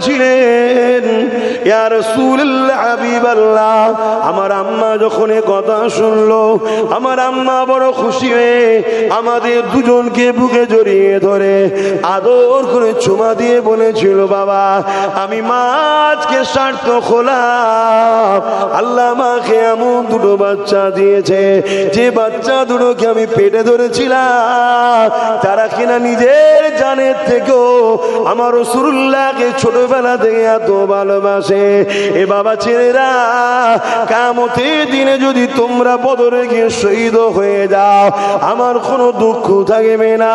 বলেছিলেন, ইয়া রাসূলুল্লাহ হাবিবাল্লাহ, আমার আম্মা যখন এ কথা শুনলো, আমার আম্মা বড় খুশি হয়ে আমাদের দুজনকে বুকে জড়িয়ে ধরে আদর করে চুমা দিয়ে বলেছিল, বাবা আমি মাকে সার্থক হলাম, আল্লাহ আমাকে এমন দুটো বাচ্চা দিয়েছে যে বাচ্চা দুটোকে আমি পেটে ধরেছিলাম, তারা কিনা নিজের জানের থেকেও আমার রাসূলুল্লাহকে ছোটবেলা থেকে এত ভালোবাসে। এ বাবা ছেলেরা, কিয়ামতের দিনে যদি তোমরা বদরে গিয়ে শহীদ হয়ে যাও, আমার কোনো দুঃখ থাকবে না।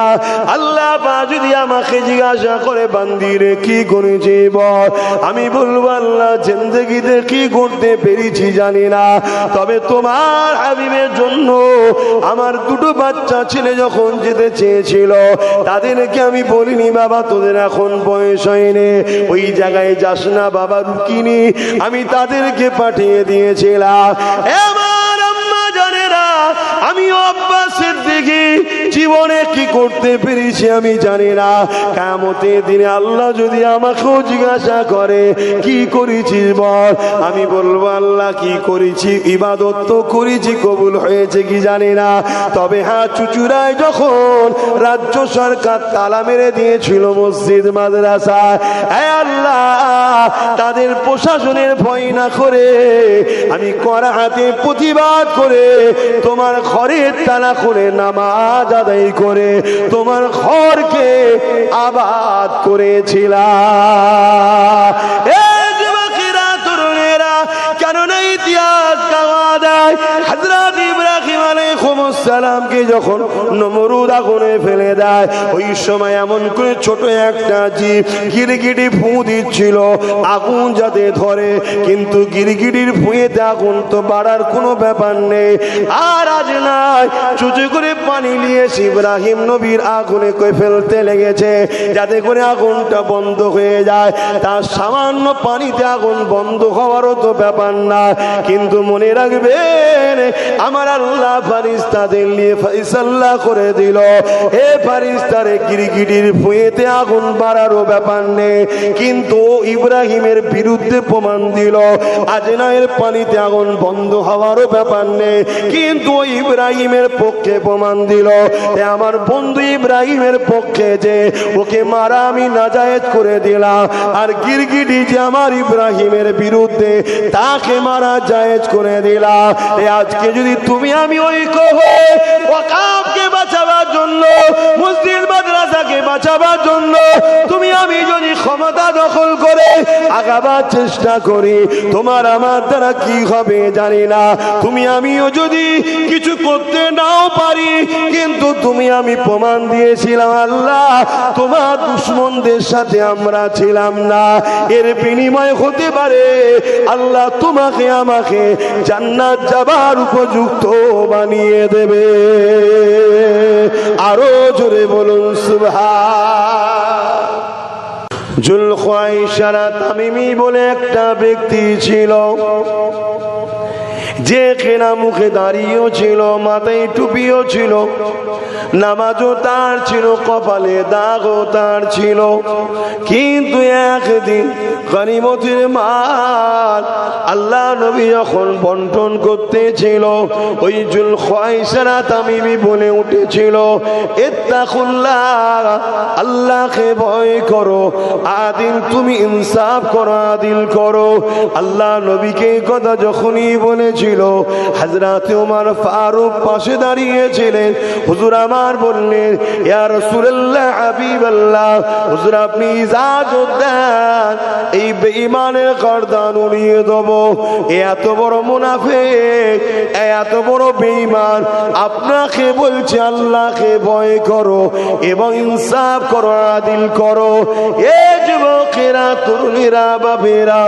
আল্লাহ পাক যদি আমাকে জিজ্ঞাসা করে, বান্দি রে কি করেছি বল, আমি বলবো আল্লাহ জিন্দেগিতে কি করতে পেরেছি জানি না, তবে তোমার হাবিবের জন্য আমার দুটো বাচ্চা ছেলে যখন যেতে চেয়েছিল, তাদেরকে আমি বলিনি বাবা তোদের এখন বয়স হয়নি, ওই জায়গায় যাস না বাবা, রুকিনি, আমি তাদেরকে পাঠিয়ে দিয়েছিলাম। আমার আম্মা জানেরা, আমি অভ্যাসের দিকে জীবনে কি করতে পেরেছি আমি জানি না। কিয়ামতের দিনে আল্লাহ যদি আমাকেও জিজ্ঞাসা করে কি করেছিস বল, আমি বলবো আল্লাহ কি করেছি, ইবাদত তো করেছি, কবুল হয়েছে কি জানি না, তবে হ্যাঁ চুচুড়ায় যখন রাজ্য সরকার তালা মেরে দিয়েছিল মসজিদ মাদ্রাসা, হে আল্লাহ তাদের প্রশাসনের ভয় না করে আমি কড়া হাতে প্রতিবাদ করে তোমার ঘরের তালা করে নামাজ আদায় করে তোমার ঘরকে আবাদ করেছিলাম। এই যুবকেরা, তরুণেরা, কেননা ইতিহাস কাওয়া দেয় হযরত ইব্রাহিম আলাইহিস সালামকে যখন নমরুদ আগুনে ফেলে দেয়, ওই সময় এমন করে ছোট একটা জীব গিরগিটি ফু দিচ্ছিল আগুন যাতে ধরে, কিন্তু গিরগিটির ফুঁয়েতে আগুন তো বাড়ার কোনো ব্যাপার নেই। আর আজ নাই চুচু করে পানি নিয়ে ইব্রাহিম নবীর আগুনে কই ফেলতে লেগেছে যাতে করে আগুনটা বন্ধ হয়ে যায়। তার সামান্য পানিতে আগুন বন্ধ হওয়ারও তো ব্যাপার না, কিন্তু মনে রাখবেন আমার আল্লাহ ফারিস্তাদের নিয়ে ফয়সালা করে দিল, হে ফারিস্তারে গিরগিটির ফুঁয়েতে আগুন বাড়ারও ব্যাপার নেই, কিন্তু ইব্রাহিমের বিরুদ্ধে প্রমাণ দিল আজনায়ের পানিতে আগুন বন্ধ হওয়ারও ব্যাপার নেই, কিন্তু ইব্রাহিমের পক্ষে প্রমাণ দিল আমার বন্ধু ইব্রাহিমের পক্ষে যে ওকে মারা আমি নাজায়েজ করে দিলাম, আর গিরগিটি যে আমার ইব্রাহিমের বিরুদ্ধে তাকে মারা জায়েজ করে দিলাম। আজকে যদি তুমি আমি ঐক্য হয়ে ওয়াকাফকে বাঁচাবার জন্য, মসজিদ মাদ্রাসাকে বাঁচাবার জন্য তুমি আমি যদি ক্ষমতা দখল করে আগাবার চেষ্টা করি, তোমার আমার দ্বারা কি হবে জানি না। তুমি আমিও যদি কিছু করতে নাও পারি, কিন্তু তুমি আমি প্রমাণ দিয়েছিলাম আল্লাহ তোমার দুশমনদের সাথে আমরা ছিলাম না, এর বিনিময় হতে পারে আল্লাহ তোমাকে আমাকে জান্নাত যাবার উপযুক্ত বানিয়ে দেবে। আরো জোরে বলুন সুবহান। জুলখাইশা তামিমি বলে একটা ব্যক্তি ছিল, যে কেনা মুখে দাঁড়িয়েও ছিল, মাথায় টুপিও ছিল, নামাজও তার ছিল, কপালে দাগও তার ছিল, কিন্তু একদিন গনিমতের মাল আল্লাহ নবী যখন বন্টন করতেছিল, ওই জুলখাইশা তামিমি বলে উঠেছিল, ইত্তাকুল্লাহ, আল্লাহকে ভয় করো, আদিল তুমি ইনসাফ করো, আদিল করো। আল্লাহ নবীকে এই কথা যখনই বলেছিল, হযরত ওমর ফারুক পাশে দাঁড়িয়েছিলেন। হুজুর আমার বললেন, ইয়া রাসূলুল্লাহ হাবিবাল্লাহ, হুজুর আপনি ইজাজত দেন, এই বেঈমানের গর্দান উড়িয়ে দেব। এত বড় মুনাফিক, এত বড় বেঈমান আপনাকে বলছে আল্লাহকে ভয় করো এবং ইনসাফ করো, আদিল করো। এ যুবকেরা, তরুণীরা, বাবেরা,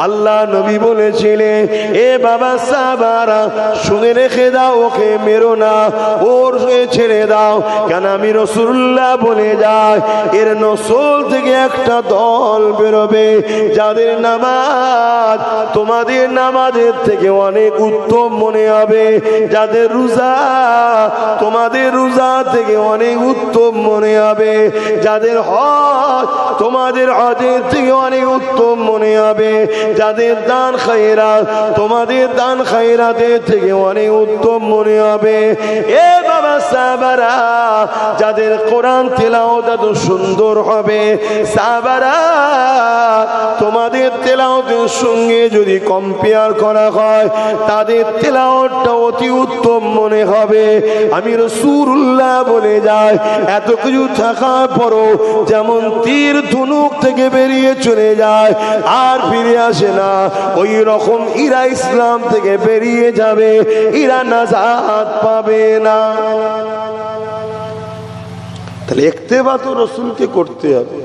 আল্লাহ নবী বলেছিলেন, এ বাবা সাহেব সাহাবারা শুনে রেখে দাও, ওকে মেরো না, ওর ছেড়ে দাও, কেন আমি রাসূলুল্লাহ বলে যায় এর নসল থেকে একটা দল বেরোবে যাদের নামাজ তোমাদের নামাজের থেকে অনেক উত্তম মনে হবে, যাদের রোজা তোমাদের রোজা থেকে অনেক উত্তম মনে হবে, যাদের হজ তোমাদের হজের থেকে অনেক উত্তম মনে হবে, যাদের দান খায়রাত তোমাদের দান খায়রাতের থেকে অনেক উত্তম মনে হবে। এ বাবা সাহাবারা, যাদের কোরআন তেলাওয়াত এত সুন্দর হবে, সাহাবারা তোমাদের তেলাওয়াতের সঙ্গে যদি কম্পেয়ার করা হয় তাদের তেলাওয়াতটা অতি উত্তম মনে হবে। আমি রাসূলুল্লাহ বলে যায় এত কিছু থাকার পরও যেমন তীর ধনুক থেকে বেরিয়ে চলে যায় আর ফিরে আসে না, ওই রকম ইরা ইসলাম থেকে বেরিয়ে যাবে, ইরা নাজাত পাবে না। তাহলে ইত্তেবা তো রাসূলকে করতে হবে,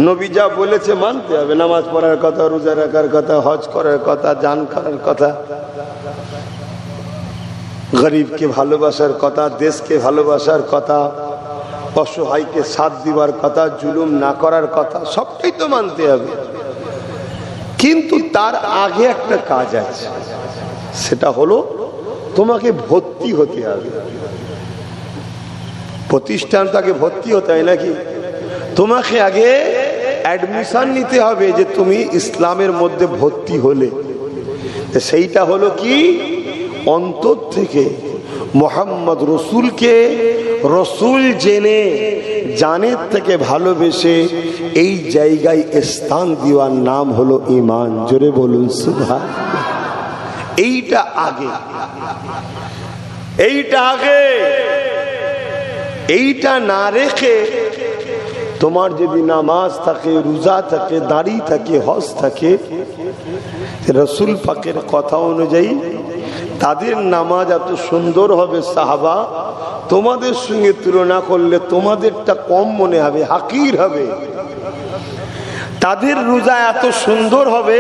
নবী যা বলেছে মানতে হবে, নামাজ পড়ার কথা, রোজা রাখার কথা, হজ করার কথা, জান করার কথা, গরিবকে ভালোবাসার কথা, দেশকে ভালোবাসার কথা, অসহায়কে সাথ দিবার কথা, জুলুম না করার কথা, সবটাই তো মানতে হবে। কিন্তু তার আগে একটা কাজ আছে, সেটা হলো তোমাকে ভর্তি হতে হবে। প্রতিষ্ঠান তাকে ভর্তি হতে হয় নাকি? তোমাকে আগে অ্যাডমিশন নিতে হবে যে তুমি ইসলামের মধ্যে ভর্তি হলে। সেইটা হলো কি, অন্তর থেকে মুহাম্মদ রসুলকে রসুল জেনে জানের থেকে ভালোবেসে এই জায়গায় স্থান দেওয়ার নাম হলো ঈমান। জোরে বলুন সুবহানাল্লাহ। এইটা আগে, এইটা আগে, এইটা না রেখে তোমার যদি নামাজ থাকে, রোজা থাকে, দাড়ি থাকে, হজ থাকে, রসুল পাকের কথা অনুযায়ী তাদের নামাজ এত সুন্দর হবে সাহাবা, তোমাদের সঙ্গে তুলনা করলে তোমাদেরটা কম মনে হবে, হাকির হবে। তাদের রোজা এত সুন্দর হবে,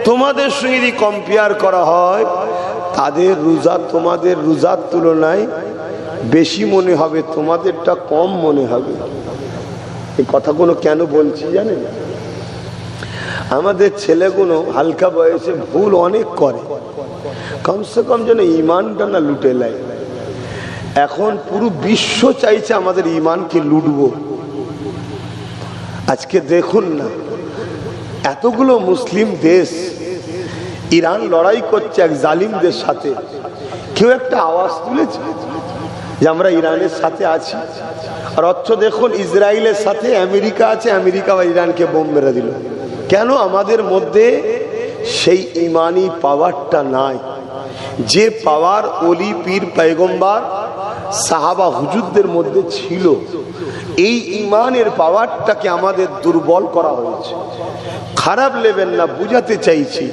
তোমাদের সঙ্গে যদি কম্পেয়ার করা হয় তাদের রোজা তোমাদের রোজার তুলনায় বেশি মনে হবে, তোমাদেরটা কম মনে হবে। এই কথাগুলো কেন বলছি জানেন? আমাদের ছেলেগুলো হালকা বয়সে ভুল অনেক করে, কমসে কম যেন ইমানটা না লুটে নেয়। এখন পুরো বিশ্ব চাইছে আমাদের ইমানকে লুটবো। আজকে দেখুন না, এতগুলো মুসলিম দেশ, ইরান লড়াই করছে এক জালিমদের সাথে, কেউ একটা আওয়াজ তুলেছে যে আমরা ইরানের সাথে আছি? আর অথচ দেখুন ইসরায়েলের সাথে আমেরিকা আছে, আমেরিকা বা ইরানকে বোম মেরে দিল। কেন? আমাদের মধ্যে সেই ইমানি পাওয়ারটা নাই, যে পাওয়ার ওলি পীর পয়গম্বর সাহাবা হুজুরদের মধ্যে ছিল। এই ইমানের পাওয়ারটাকে আমাদের দুর্বল করা হয়েছে। খারাপ নেবেন না, বুঝাতে চাইছি।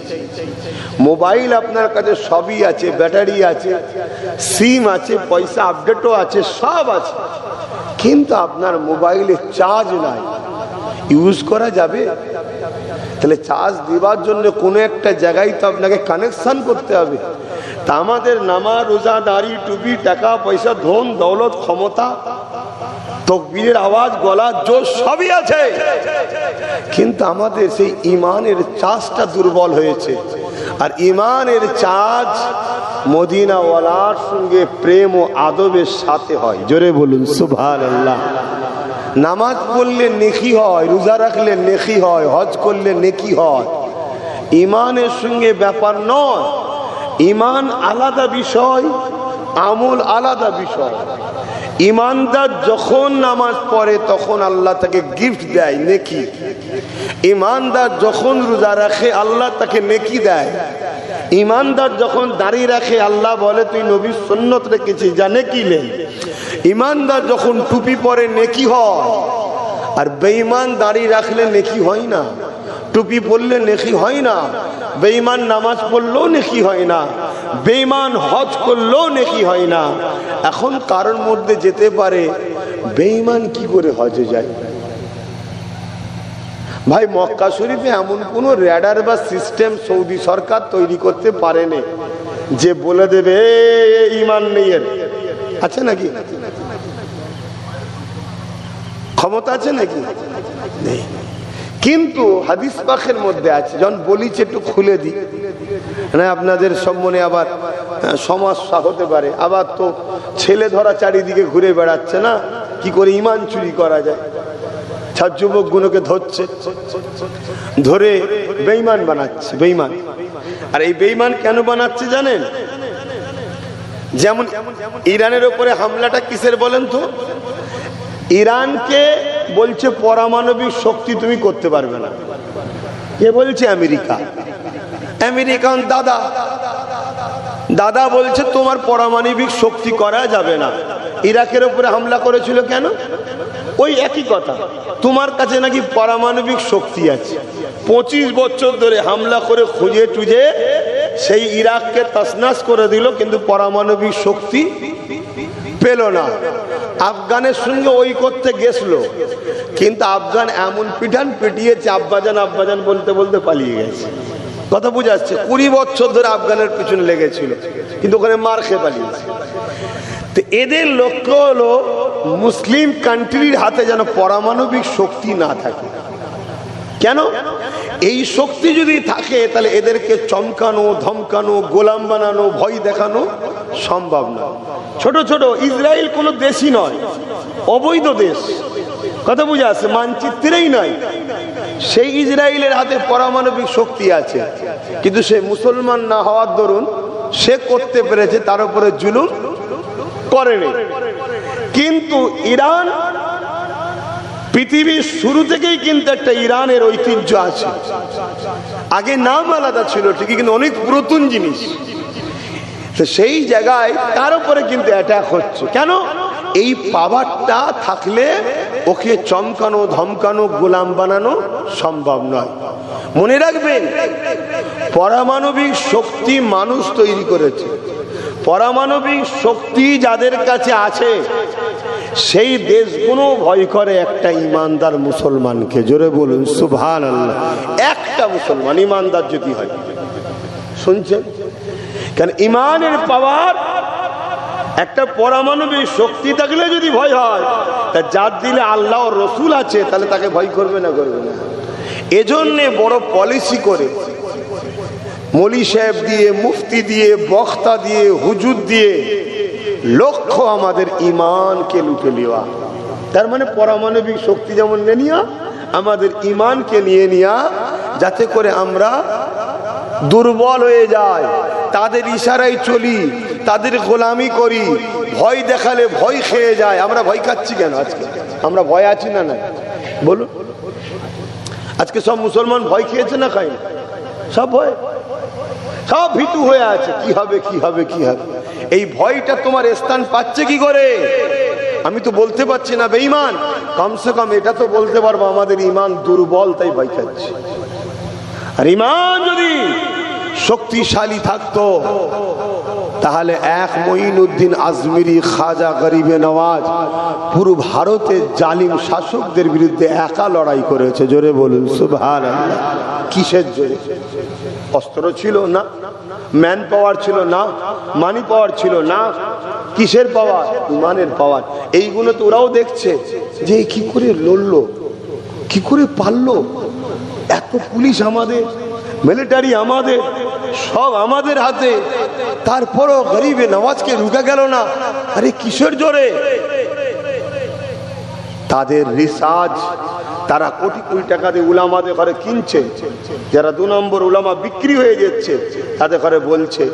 মোবাইল আপনার কাছে সবই আছে, ব্যাটারি আছে, সিম আছে, পয়সা আপডেটও আছে, সব আছে, কিন্তু আপনার মোবাইলে চার্জ নাই। ইউজ করা যাবে? তাহলে চার্জ দেওয়ার জন্য কোনো একটা জায়গায় তো আপনাকে কানেকশন করতে হবে। তা আমাদের নামাজ, রোজা, দাড়ি, টুপি, টাকা পয়সা, ধন দৌলত, ক্ষমতা, তাকবীরের আওয়াজ, গলার জোর সবই আছে, কিন্তু আমাদের সেই ইমানের চার্জটা দুর্বল হয়েছে। আর ইমানের চার্জ মদিনাওয়ালার সঙ্গে প্রেম ও আদবের সাথে হয়। জোরে বলুন সুবহানাল্লাহ। নামাজ পড়লে নেকি হয়, রোজা রাখলে নেকি হয়, হজ করলে নেকি হয়। ইমানের সঙ্গে ব্যাপার নয়। ইমান আলাদা বিষয়, আমল আলাদা বিষয়। ইমানদার যখন নামাজ পড়ে তখন আল্লাহ তাকে গিফট দেয় নেকি। ইমানদার যখন রোজা রাখে আল্লাহ তাকে নেকি দেয়। ইমানদার যখন দাঁড়িয়ে রাখে আল্লাহ বলে তুই নবীর সুন্নত রেখেছিস, যা নেকি নে। ইমানদার যখন টুপি পরে নেকি হয়, আর বেঈমান দাঁড়িয়ে রাখলে নেকি হয় না, টুপি পরলে নেকি হয় না, বেঈমান নামাজ পড়লেও নেকি হয় না, বেঈমান হজ করলেও নেকি হয় না। এখন কারোর মধ্যে যেতে পারে বেঈমান কি করে হজে যায়? ভাই, মক্কা শরীফে এমন কোন র্যাডার বা সিস্টেম সৌদি সরকার তৈরি করতে পারেনি যে বলে দেবে ঈমান নেই এর, আছে নাকি? ক্ষমতা আছে নাকি? নেই। কিন্তু হাদিস পাকের মধ্যে আছে, যখন বলিছে একটু খুলে দিই, না আপনাদের সব মনে আবার সমস্যা হতে পারে। আবার তো ছেলে ধরা চারিদিকে ঘুরে বেড়াচ্ছে না, কি করে ঈমান চুরি করা যায়। যুবক গুলোকে ধরছে, ধরে বেঈমান বানাচ্ছে, বেঈমান। আর এই বেঈমান কেন বানাচ্ছে জানেন? যেমন ইরানের উপরে হামলাটা কিসের বলেন তো? ইরানকে বলছে পারমাণবিক শক্তি তুমি করতে পারবে না। কে বলছে? আমেরিকা। আমেরিকান দাদা দাদা বলছে তোমার পারমাণবিক শক্তি করা যাবে না। ইরাকের উপরে হামলা করেছিল কেন? ওই একই কথা, তোমার কাছে নাকি পারমাণবিক শক্তি আছে। 25 বছর ধরে হামলা করে খুঁজে টুজে সেই ইরাককে তছনছ করে দিল, কিন্তু পারমাণবিক শক্তি পেল না। আফগানের সঙ্গে ওই করতে গেছিল, কিন্তু আফগান এমন পিটান পিটিয়েছে, আব্বাজান আব্বাজান বলতে বলতে পালিয়ে গেছে। কথা বুঝাচ্ছে? 20 বছর ধরে আফগানের পিছনে লেগেছিল, কিন্তু ওখানে মার খেয়ে পালিয়েছে। তো এদের লক্ষ্য হলো মুসলিম কান্ট্রির হাতে যেন পারমাণবিক শক্তি না থাকে। কেন? এই শক্তি যদি থাকে তাহলে এদেরকে চমকানো, ধমকানো, গোলাম বানানো, ভয় দেখানো সম্ভব না। ছোট ছোট ইসরায়েল কোনো দেশই নয়, অবৈধ দেশ। কথা বুঝে আসছে? মানচিত্রেই নয়। সেই ইসরায়েলের হাতে পারমাণবিক শক্তি আছে, কিন্তু সে মুসলমান না হওয়ার দরুন সে করতে পেরেছে, তার উপরে জুলুম করেনি। কিন্তু ইরান পৃথিবীর শুরু থেকেই কিন্তু একটা ইরানের ঐতিহ্য আছে। আগে নাম আলাদা ছিল ঠিকই, কিন্তু অনেক পুরাতন জিনিস। সেই জায়গায় তার উপরে কিন্তু অ্যাটাক হচ্ছে। কেন? এই পাওয়ারটা থাকলে ওকে চমকানো, ধমকানো, গোলাম বানানো সম্ভব নয়। মনে রাখবেন, পারমাণবিক শক্তি মানুষ তৈরি করেছে। পারমাণবিক শক্তি যাদের কাছে আছে সেই দেশগুলো ভয় করে একটা ইমানদার মুসলমানকে। জোরে বলুন সুবহানাল্লাহ। একটা মুসলমান ইমানদার যদি হয়, শুনছেন? কারণ ইমানের পাওয়ার, একটা পারমাণবিক শক্তি থাকলে যদি ভয় হয়, তা যার দিলে আল্লাহ ও রসুল আছে তাহলে তাকে ভয় করবে না? করবে না। এজন্যে বড় পলিসি করে মৌলী সাহেব দিয়ে, মুফতি দিয়ে, বক্তা দিয়ে, হুজুর দিয়ে লক্ষ্য আমাদের ইমানকে লুটে নেওয়া। তার মানে পারমাণবিক শক্তি যেমন নেওয়া, আমাদের ইমানকে নিয়ে নেওয়া, যাতে করে আমরা দুর্বল হয়ে যাই, তাদের ইশারায় চলি, তাদের গোলামি করি, ভয় দেখালে ভয় খেয়ে যায়। আমরা ভয় খাচ্ছি কেন আজকে? আমরা ভয় আছি না? না বলুন। আজকে সব মুসলমান ভয় খেয়েছে না খায়? সব ভয়, সব ভীতু হয়ে আছে। কি হবে, কি হবে, কি হবে? এই ভয়টা তোমার স্থান পাচ্ছে কি করে? আমি তো বলতে পারছি না বেঈমান, কমসে কম এটা তো বলতে পারবো আমাদের ইমান দুর্বল, তাই ভয় খাচ্ছি। আর ইমান যদি শক্তিশালী থাকতো তাহলে এক মঈনুদ্দিন আজমিরি, খাজা গরিবে নওয়াজ পুরো ভারতের জালিম শাসকদের বিরুদ্ধে একা লড়াই করেছে। জোরে বলুন সুবহানাল্লাহ। কিসের জোরে? অস্ত্র ছিল না, ম্যান পাওয়ার ছিল না, মানি পাওয়ার ছিল না। কিসের পাওয়ার? ইমানের পাওয়ার। এইগুলো তো ওরাও দেখছে যে কি করে লড়লো, কি করে পারলো। এত পুলিশ আমাদের, মিলিটারি আমাদের, সব আমাদের হাতে, তারপরও গরিবে নওয়াজকে রুখে গেল না। আরে কিসের জোরে? তাদের রিসার্চ, তারা কোটি কোটি টাকা দিয়ে উলামাদের ঘরে কিনছে। যারা 2 নম্বর উলামা বিক্রি হয়ে যাচ্ছে, তাদের ঘরে বলছে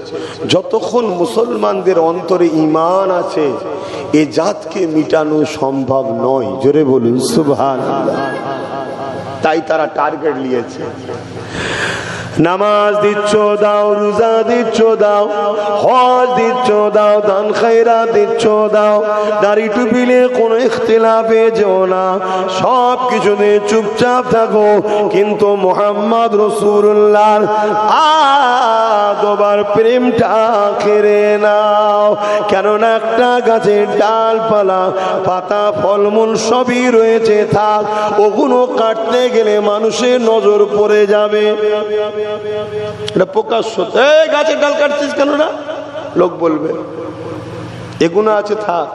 যতক্ষণ মুসলমানদের অন্তরে ঈমান আছে এ জাতকে মিটানো সম্ভব নয়। জোরে বলুন সুবহানাল্লাহ। তাই তারা টার্গেট নিয়েছে। নামাজ দিচ্ছ দাও, রোজা দিচ্ছ দাও, হজ দিচ্ছ দাও, দান খায়রাত দিচ্ছ দাও, দাড়ি টুপিলে কোনো ইখতিলাফে যেও না, সব কিছুতে চুপচাপ থাকো। কিন্তু মুহাম্মদ রাসূলুল্লাহর আদবার প্রেমটা কেড়ে নাও। কেননা একটা গাছের ডালপালা, পাতা, ফলমূল সবই রয়েছে, থাক, ওগুলো কাটতে গেলে মানুষের নজর পড়ে যাবে। এটা প্রকাশ্য, এই গাছের ডাল কাটছিস কেন না লোক বলবে, এগুলো আছে থাক,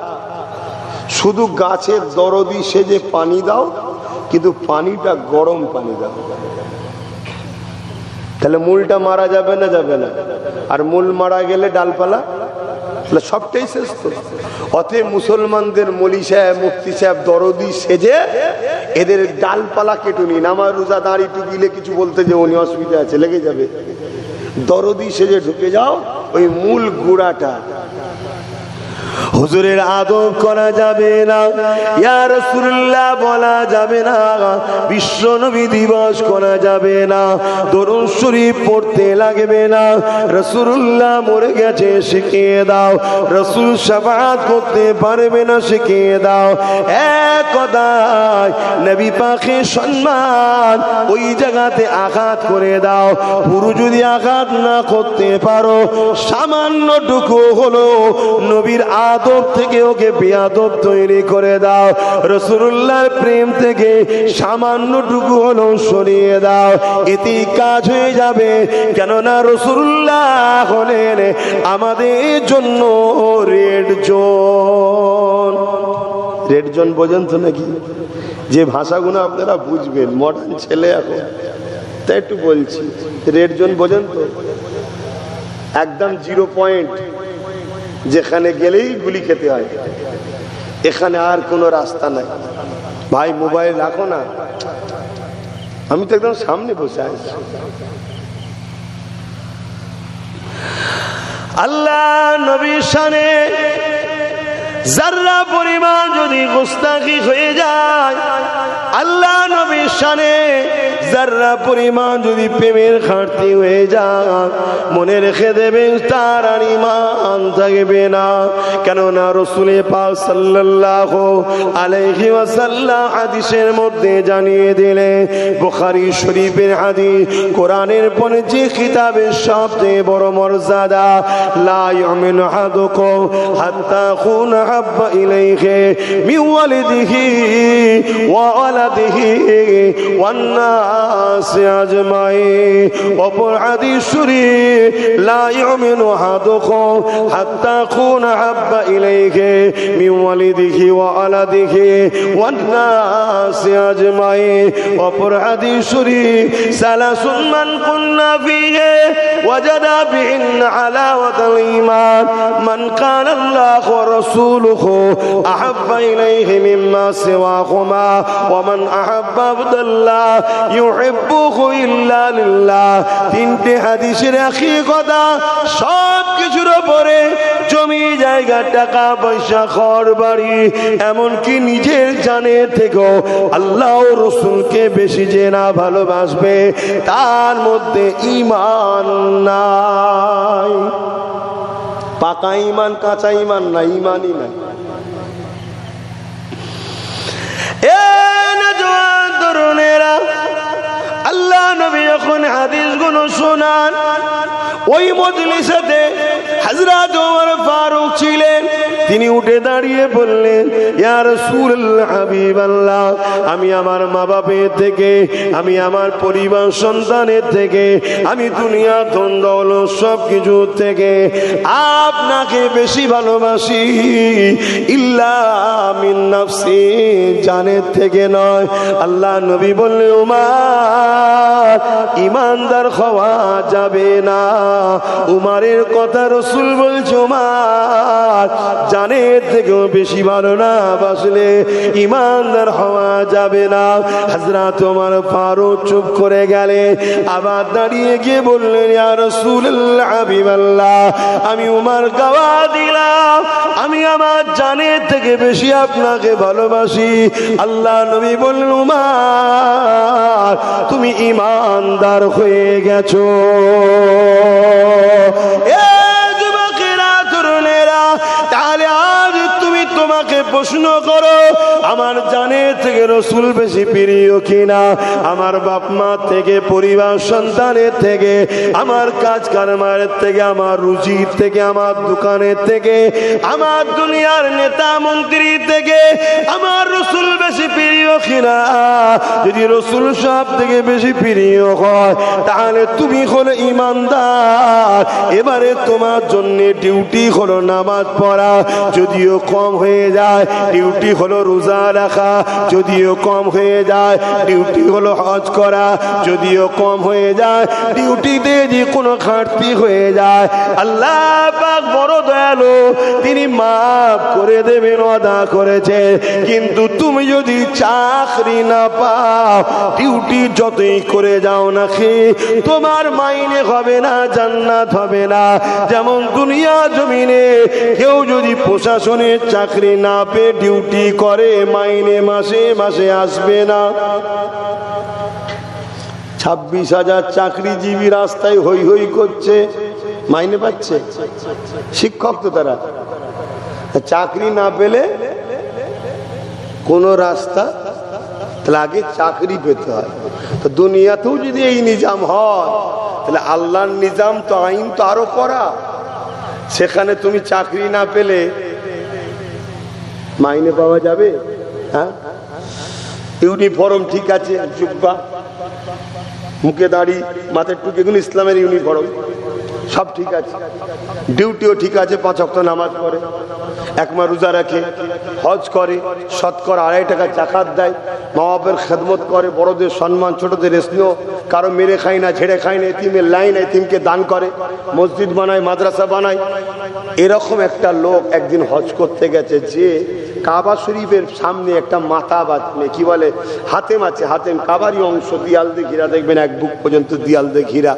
শুধু গাছের দরদি সেজে পানি দাও, কিন্তু পানিটা গরম পানি দাও, তাহলে মূলটা মারা যাবে না? যাবে না। আর মূল মারা গেলে ডালপালা সবটাই শেষ তো। অতএব মুসলমানদের মলি সাহেব, মুফতি সাহেব দরদি সেজে এদের ডালপালা কেটে নিন। আমার রোজা দাঁড়ি টুকিলে কিছু বলতে যে উনি অসুবিধা আছে, লেগে যাবে। দরদি সেজে ঢুকে যাও, ওই মূল গুড়াটা। হুজুরের আদব করা যাবে না, ইয়া রাসূলুল্লাহ বলা যাবে না, বিশ্ব নবী দিবস করা যাবে না, দরুদ শরীফ পড়তে লাগবে না, রাসূলুল্লাহ মরে গেছে শিখিয়ে দাও, রাসূল শাফাআত করতে পারবে না শিখিয়ে দাও। এক কথায় নবী পাকের সম্মান ওই জায়গাতে আঘাত করে দাও। পুরো যদি আঘাত না করতে পারো, সামান্যটুকু হলো নবীর আদব থেকে ওকে বেয়াদব তৈরি করে দাও, রাসূলুল্লাহর প্রেম থেকে সামান্যটুকু হলো সরিয়ে দাও, এতেই কাজ হয়ে যাবে। কেননা রাসূলুল্লাহ হলেন আমাদের জন্য রেড জোন। রেড জোন বোঝেন তো নাকি? যে ভাষাগুলো আপনারা বুঝবেন, মডার্ন ছেলে এখন তাই একটু বলছি। রেড জোন বোঝেন তো? একদম 0 পয়েন্ট, যেখানে গেলেই গুলি খেতে হয়, এখানে আর কোনো রাস্তা নাই। ভাই মোবাইল রাখো না, আমি তো একদম সামনে বসে আছি। আল্লাহ নবীর শানে যারা পরিমাণ যদি গোস্তাখি হয়ে যায়, আল্লাহ নবীর শানে যারা পরিমাণ যদি প্রেমের ঘাটতি হয়ে যায়, মনে রেখে দেবেন তার আর ঈমান থাকবে না। কেননা রাসূল পাক সাল্লাল্লাহু আলাইহি ওয়াসাল্লাম হাদিসের মধ্যে জানিয়ে দিলেন, বুখারী শরীফের হাদিস, কোরআনের পরে যে কিতাবের সবচেয়ে বড় মর্যাদা, লা ইউমিনু আহাদুকুম হাত্তা কুনা হাব্বা ইলাইহি মিন ওয়ালিদিহি ওয়া ওয়ালাদিহি ওয়ান নাসি আজমাইন। অপর হাদিস শরীফ, লা ইউমিনু আহাদুকুম হাত্তা কুনা হাব্বা ইলাইহি মিন ওয়ালিদিহি ওয়া ওয়ালাদিহি ওয়ান নাসি আজমাইন। অপর হাদিস শরীফ, সালাসুন মান কুন্না ফীহি ওয়াজাদা বিহিন্না হালাওয়াতাল ঈমান, মান কানা আল্লাহু ওয়া রাসূলুহু আহাব্বা ইলাইহি মিম্মা সিওয়াহুমা ওয়া মান আহাব্বা আবদাল্লাহ ইউহিব্বুহু ইল্লা লিল্লাহ। তিনটে হাদিসের একই কথা, সব কিছুর উপরে জমি জায়গা, টাকা পয়সা, ঘর বাড়ি, এমনকি নিজের জানের থেকেও আল্লাহ ও রাসূলকে বেশি যে না ভালোবাসবে, তার মধ্যে ঈমান নাই। পাকা ঈমান, কাঁচা ঈমান না, ঈমানই নাই। তরুণেরা, আল্লাহ নবী যখন হাদিসগুলো শোনান, ওই মজলিসেতে হযরত ওমর ফারুক ছিলেন। তিনি উঠে দাঁড়িয়ে বললেন, ইয়া রাসূলুল্লাহ, হাবিবাল্লাহ, আমি আমার মা বাপের থেকে, আমি আমার পরিবার সন্তানের থেকে, আমি দুনিয়া ধন দৌলত সব কিছু থেকে আপনাকে বেশি ভালোবাসি, ইল্লা মিন নাফসি, জানের থেকে নয়। আল্লাহ নবী বললেন, উমার, ঈমানদার হওয়া যাবে না। উমারের কথা রাসূল বলছে, উমার, জানের থেকেও বেশি ভালো না বাসলে ঈমানদার হওয়া যাবে না। হযরত ওমর ফারুক চুপ করে গেলেন, আবার দাঁড়িয়ে গিয়ে বললেন, ইয়া রাসূলুল্লাহ, হাবিবাল্লাহ, আমি উমর গওয়া দিলাম, আমি আমার জানের থেকে বেশি আপনাকে ভালোবাসি। আল্লাহ নবী বললেন, উমর, তুমি ঈমানদার হয়ে গেছো। তাহলে আজ তুমি তোমাকে প্রশ্ন করো, আমার জানের থেকে রাসূল বেশি প্রিয় কিনা? আমার বাপ মা থেকে, পরিবার সন্তানের থেকে, আমার কাজ কারবারের থেকে, আমার রুজির থেকে, আমার দোকানের থেকে, আমার দুনিয়ার নেতা মন্ত্রী থেকে আমার রাসূল বেশি প্রিয় সখীরা, যদি রাসূল সব থেকে বেশি প্রিয় হয় তাহলে তুমি হলো ঈমানদার। এবারে তোমার জন্য ডিউটি হলো নামাজ পড়া, যদিও কম হয়ে যায় ডিউটি হলো রোজা রাখা, যদিও কম হয়ে যায় ডিউটি হলো হজ করা, যদিও কম হয়ে যায় ডিউটিতে যে কোনো ঘাটতি হয়ে যায় আল্লাহ পাক বড় দয়ালু, তিনি মাফ করে দেবেন, ওয়াদা করেছে। কিন্তু তুমি যদি চাকরি না পাও, ডিউটি যতই করে যাও না তোমার মাইনে হবে না, জান্নাত হবে না। যেমন দুনিয়া জমিনে কেউ যদি প্রশাসনের চাকরি না পেয়ে ডিউটি করে, মাইনে মাসে মাসে আসবে না। 26,000 চাকরিজীবী রাস্তায় হই হই করছে, মাইনে পাচ্ছে। শিক্ষক তো তারা, চাকরি না পেলে কোন রাস্তা, তাহলে আগে চাকরি পেতে হয়। তো দুনিয়াতেও যদি এই নিজাম হয়, তাহলে আল্লাহর নিজাম তো, আইন তো আরো করা। সেখানে তুমি চাকরি না পেলে মাইনে পাওয়া যাবে? হ্যাঁ, ইউনিফর্ম ঠিক আছে, জুব্বা, মুখে দাড়ি, মাথার টুপি, এগুলো ইসলামের ইউনিফর্ম, সব ঠিক আছে। ডিউটিও ঠিক আছে, 5 ওয়াক্ত নামাজ পড়ে, 1 মাস রোজা রাখে, হজ করে, শতকরা 2.5 টাকা জাকাত দেয়, মা বাপের খেদমত করে, বড়দের সম্মান, ছোটদের স্নেহ, কারো মেরে খায় না, ছেড়ে খায় না, এতিমের লাইন, এতিমকে দান করে, মসজিদ বানায়, মাদ্রাসা বানায়। এরকম একটা লোক একদিন হজ করতে গেছে, যে কাবা শরীফের সামনে একটা মাথা বাঁধবে, কি বলে, হাতেম আছে, হাতেম, কাবারই অংশ, দিয়াল দিয়ে ঘিরা, দেখবেন 1 বুক পর্যন্ত দিয়াল দিয়ে ঘিরা,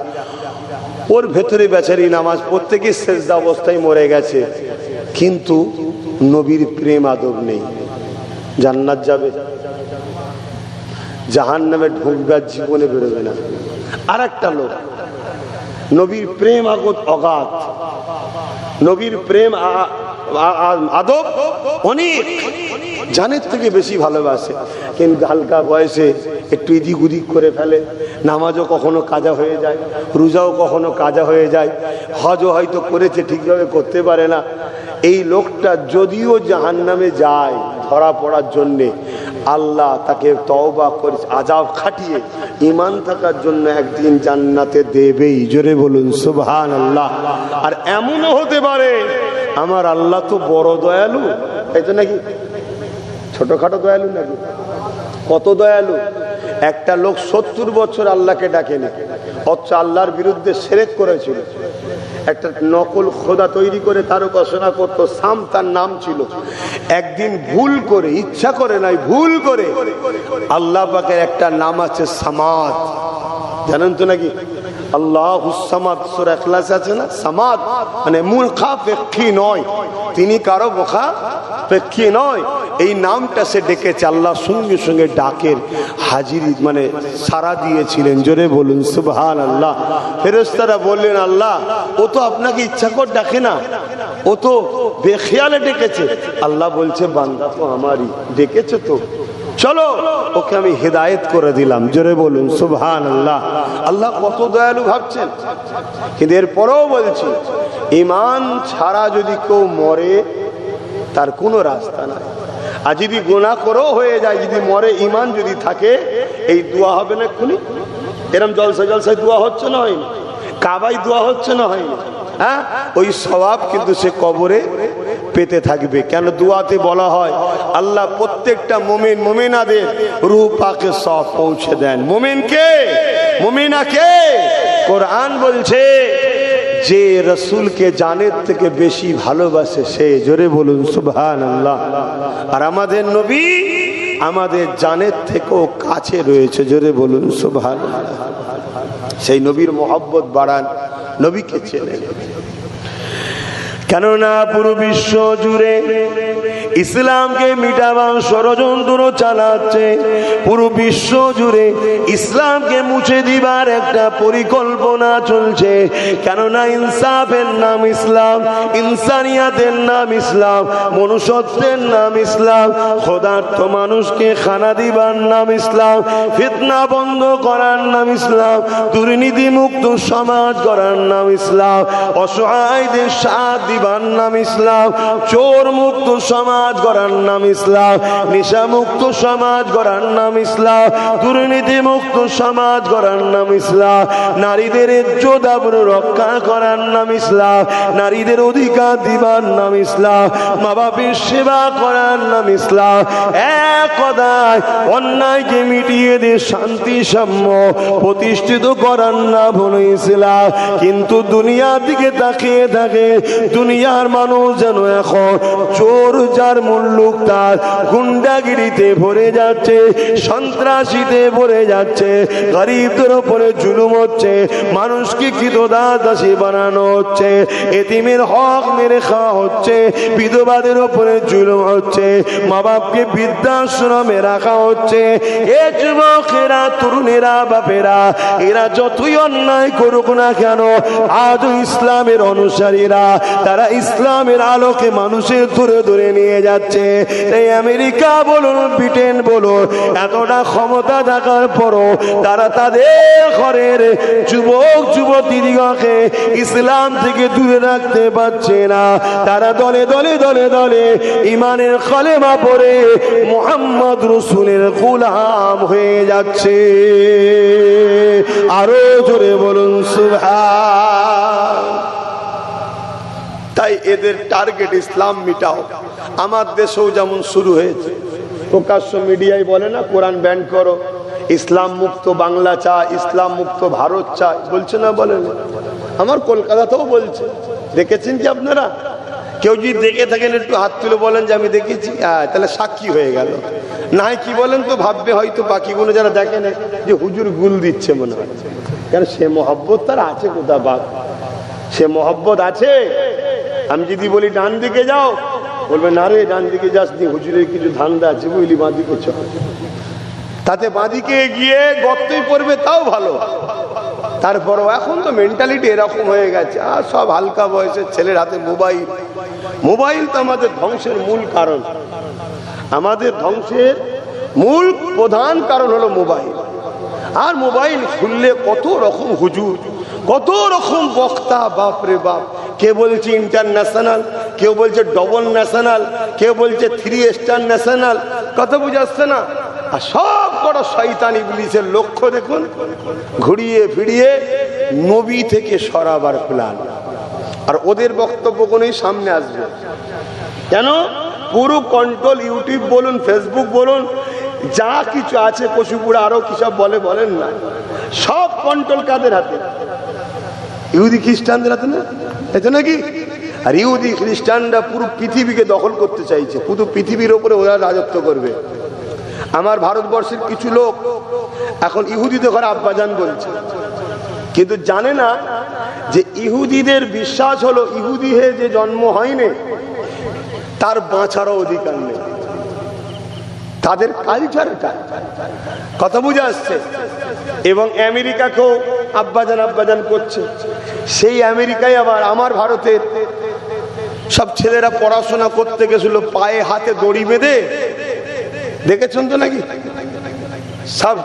ওর ভেতরে বেচারি নামাজ পড়তে গিয়ে সেজদা অবস্থায় মরে গেছে। কিন্তু নবীর প্রেম আদব নেই, জান্নাত যাবে, জাহান্নামে ঢুকবে, জীবনে বেরোবে না। আর একটা লোক নবীর প্রেম আগত অগাধ, নবীর প্রেম আদব অনেক, জানের থেকে বেশি ভালোবাসে, কিন্তু হালকা বয়সে একটু এদিক ওদিক করে ফেলে, নামাজও কখনো কাজা হয়ে যায়, রোজাও কখনো কাজা হয়ে যায়, হজও হয়তো করেছে ঠিকভাবে করতে পারে না। এই লোকটা যদিও জাহান্নামে যায় ধরা পড়ার জন্যে, আল্লাহ তাকে তওবা করে আযাব খাটিয়ে ঈমান থাকার জন্য একদিন জান্নাতে দেবেই। জোরে বলুন সুবহানাল্লাহ। আর এমনও হতে পারে আমার আল্লাহ তো বড় দয়ালু, তাই তো নাকি, ছোটখাটো দয়ালু নাকি, কত দয়ালু। একটা লোক 70 বছর আল্লাহকে ডাকেনি, অথচ আল্লাহর বিরুদ্ধে শিরক করেছিল, একটা নকল খোদা তৈরি করে তার উপাসনা করতো, সাম তার নাম ছিল। একদিন ভুল করে, ইচ্ছা করে নাই, ভুল করে আল্লাহ পাকের একটা নাম আছে সামাদ, জানেন তো নাকি, আল্লাহুস সামাদ, সূরা ইখলাস আছে না, সামাদ মানে মুখাপেক্ষী নয়, তিনি কারো মুখাপেক্ষী নয়। এই নামটা সে ডেকেছে, আল্লাহ সঙ্গে সঙ্গে ডাকের হাজিরি মানে সাড়া দিয়েছিলেন। জোরে বলুন সুবহানাল্লাহ। ফেরেশতারা বললেন, আল্লাহ ও তো আপনাকে ইচ্ছা করে ডাকে না, ও তো বেখেয়ালে ডেকেছে। আল্লাহ বলছে, বান্দা তো আমারই, ডেকেছে তো, চলো ওকে আমি হেদায়েত করে দিলাম। জোরে বলুন সুবহানাল্লাহ। আল্লাহ কত দয়ালু ভাবছেন। কিন্তু এরপরেও বলছি, ঈমান ছাড়া যদি কেউ মরে, তার কোনো রাস্তা নাই। আর যদি গুনাহ করেও হয়ে যায়, যদি মরে, ঈমান যদি থাকে, এই দোয়া হবে না এক্ষুনি। এরম জলসায় দোয়া হচ্ছে না, হয়নি? কাবায় দোয়া হচ্ছে না, হয়নি? হ্যাঁ, ওই সওয়াব কিন্তু সে কবরে পেতে থাকবে। কেন? দোয়াতে বলা হয় আল্লাহ প্রত্যেকটা মুমিন মুমিনাদের রূহ পাকে সওয়াব পৌঁছে দেন। মুমিনকে, মুমিনাকে কোরআন বলছে যে রাসূলকে জানের থেকে বেশি ভালোবাসে সে। জোরে বলুন সুবহানাল্লাহ। আর আমাদের নবী আমাদের জানের থেকেও কাছে রয়েছে। জোরে বলুন সুবহানাল্লাহ। সেই নবীর মহব্বত বাড়ান, নবীকে চেনেন। কেননা পুরো বিশ্ব জুড়ে ইসলামকে মিটাবার ষড়যন্ত্র চালাচ্ছে, পুরো বিশ্ব জুড়ে ইসলামকে মুছে দিবার একটা পরিকল্পনা চলছে। কেননা ইনসাফের নাম ইসলাম, ইনসানিয়াতের নাম ইসলাম, মনুষ্যত্বের নাম ইসলাম, খোদার্থ মানুষকে খানা দিবার নাম ইসলাম, ফিতনা বন্ধ করার নাম ইসলাম, দুর্নীতি মুক্ত সমাজ করার নাম ইসলাম, অসহায়দের সাথ দিবার নাম ইসলাম, চোর মুক্ত সমাজ সমাজ গড়ার নাম ইসলাম, নেশামুক্ত সমাজ গড়ার নাম ইসলাম, দুর্নীতি মুক্ত সমাজ গড়ার নাম ইসলাম, নারীদের ইজ্জত আবরু রক্ষা করার নাম ইসলাম, নারীদের অধিকার দিবার নাম ইসলাম, মা বাপের সেবা করার নাম ইসলাম, এক কথায় অন্যায়কে মিটিয়ে দিয়ে শান্তি সাম্য প্রতিষ্ঠিত করার নাম হলো ইসলাম। কিন্তু দুনিয়ার দিকে তাকিয়ে থাকে দুনিয়ার মানুষ যেন এখন চোর যার মুল্লুক তার গুন্ডাগিরিতে ভরে যাচ্ছে, সন্ত্রাসীতে ভরে যাচ্ছে, গরিবদের উপরে জুলুম হচ্ছে, মানুষকে কৃতদাসী বানানো হচ্ছে, এতিমের হক মেরে খাওয়া হচ্ছে, বিধবাদের উপরে জুলুম হচ্ছে, মা বাপকে বৃদ্ধাশ্রমে রাখা হচ্ছে। এ যুবকেরা, তরুণেরা, বাপেরা, এরা যতই অন্যায় করুক না কেন আজও ইসলামের অনুসারীরা তারা ইসলামের আলোকে মানুষের ধরে ধরে নিয়ে যাচ্ছে। এই আমেরিকা বলুন, ব্রিটেন বলুন, এতটা ক্ষমতা থাকার পরও তারা তাদের ঘরের যুবক যুবতীদিগকে ইসলাম থেকে দূরে রাখতে পারছে না। তারা দলে দলে দলে দলে ইমানের কলেমা পড়ে মুহাম্মদ রাসূলের গোলাম হয়ে যাচ্ছে। আরো জোরে বলুন সুবহান। তাই এদের টার্গেট ইসলাম মিটাও। আমার দেশেও যেমন শুরু হয়েছে, প্রকাশ্য মিডিয়ায় বলে না কোরআন ব্যান করো, ইসলাম মুক্ত বাংলা চায়, ইসলাম মুক্ত ভারত চায়, বলছে না? বলেন। আমার কলকাতাতেও বলছে, দেখেছেন কি আপনারা? কেউ যদি দেখে থাকেন একটু হাত তুলে বলেন যে আমি দেখেছি, তাহলে সাক্ষী হয়ে গেল। না কি বলেন তো ভাববে হয়তো বাকিগুলো যারা দেখেন যে হুজুর গুল দিচ্ছে মনে হয়, কারণ সে মহব্বত তার আছে কোথা বাপ, সে মহব্বত আছে। আমি যদি বলি ডান দিকে যাও, বলবে না রে ডান দিকে যাস নি, হুজুরের কিছু ধান্দা আছে বুঝলি, বাঁ দিকে চল। তাতে বাঁ দিকে গিয়ে গর্তই পড়বে তাও ভালো। তারপরও এখন তো মেন্টালিটি এরকম হয়ে গেছে, আর সব হালকা বয়সের ছেলের হাতে মোবাইল। মোবাইল তো আমাদের ধ্বংসের মূল কারণ। আমাদের ধ্বংসের মূল প্রধান কারণ হলো মোবাইল। আর মোবাইল খুললে কত রকম হুজুর, কত রকম বক্তা, বাপরে বাপ। কে বলছে ইন্টারন্যাশনাল, কেউ বলছে ডবল ন্যাশনাল, কেউ বলছে 3 স্টার ন্যাশনাল, কথা বুঝাচ্ছে না? আর সব কটা শয়তান ইবলিসের লক্ষ্য দেখুন, ঘুরিয়ে ফিরিয়ে নবী থেকে সরাবার প্ল্যান। আর ওদের বক্তব্য কোনই সামনে আসবে কেন? পুরো কন্ট্রোল, ইউটিউব বলুন, ফেসবুক বলুন, যা কিছু আছে, পশুপুরা আরো কি সব বলেন না, সব কন্ট্রোল কাদের হাতে? ইহুদি খ্রিস্টানদের হাতে না, এটা নাকি? আর ইহুদি খ্রিস্টানরা পুরো পৃথিবীকে দখল করতে চাইছে, পুরো পৃথিবীর ওপরে ওরা রাজত্ব করবে। আমার ভারতবর্ষের কিছু লোক এখন ইহুদিদের ঘরে আব্বাজান বলছে, কিন্তু জানে না যে ইহুদিদের বিশ্বাস হলো ইহুদি হয়ে যে জন্ম হয়নি তার বাঁচারও অধিকার নেই। তাদের কালচারটা, কথা বুঝে আসছে। এবং আমেরিকাকেও আব্বাজান আব্বাজান করছে। সেই আমেরিকায় আবার আমার ভারতের সব ছেলেরা পড়াশোনা করতে গেছিল পায়ে হাতে দড়ি বেঁধে, দেখেছেন তো নাকি? সব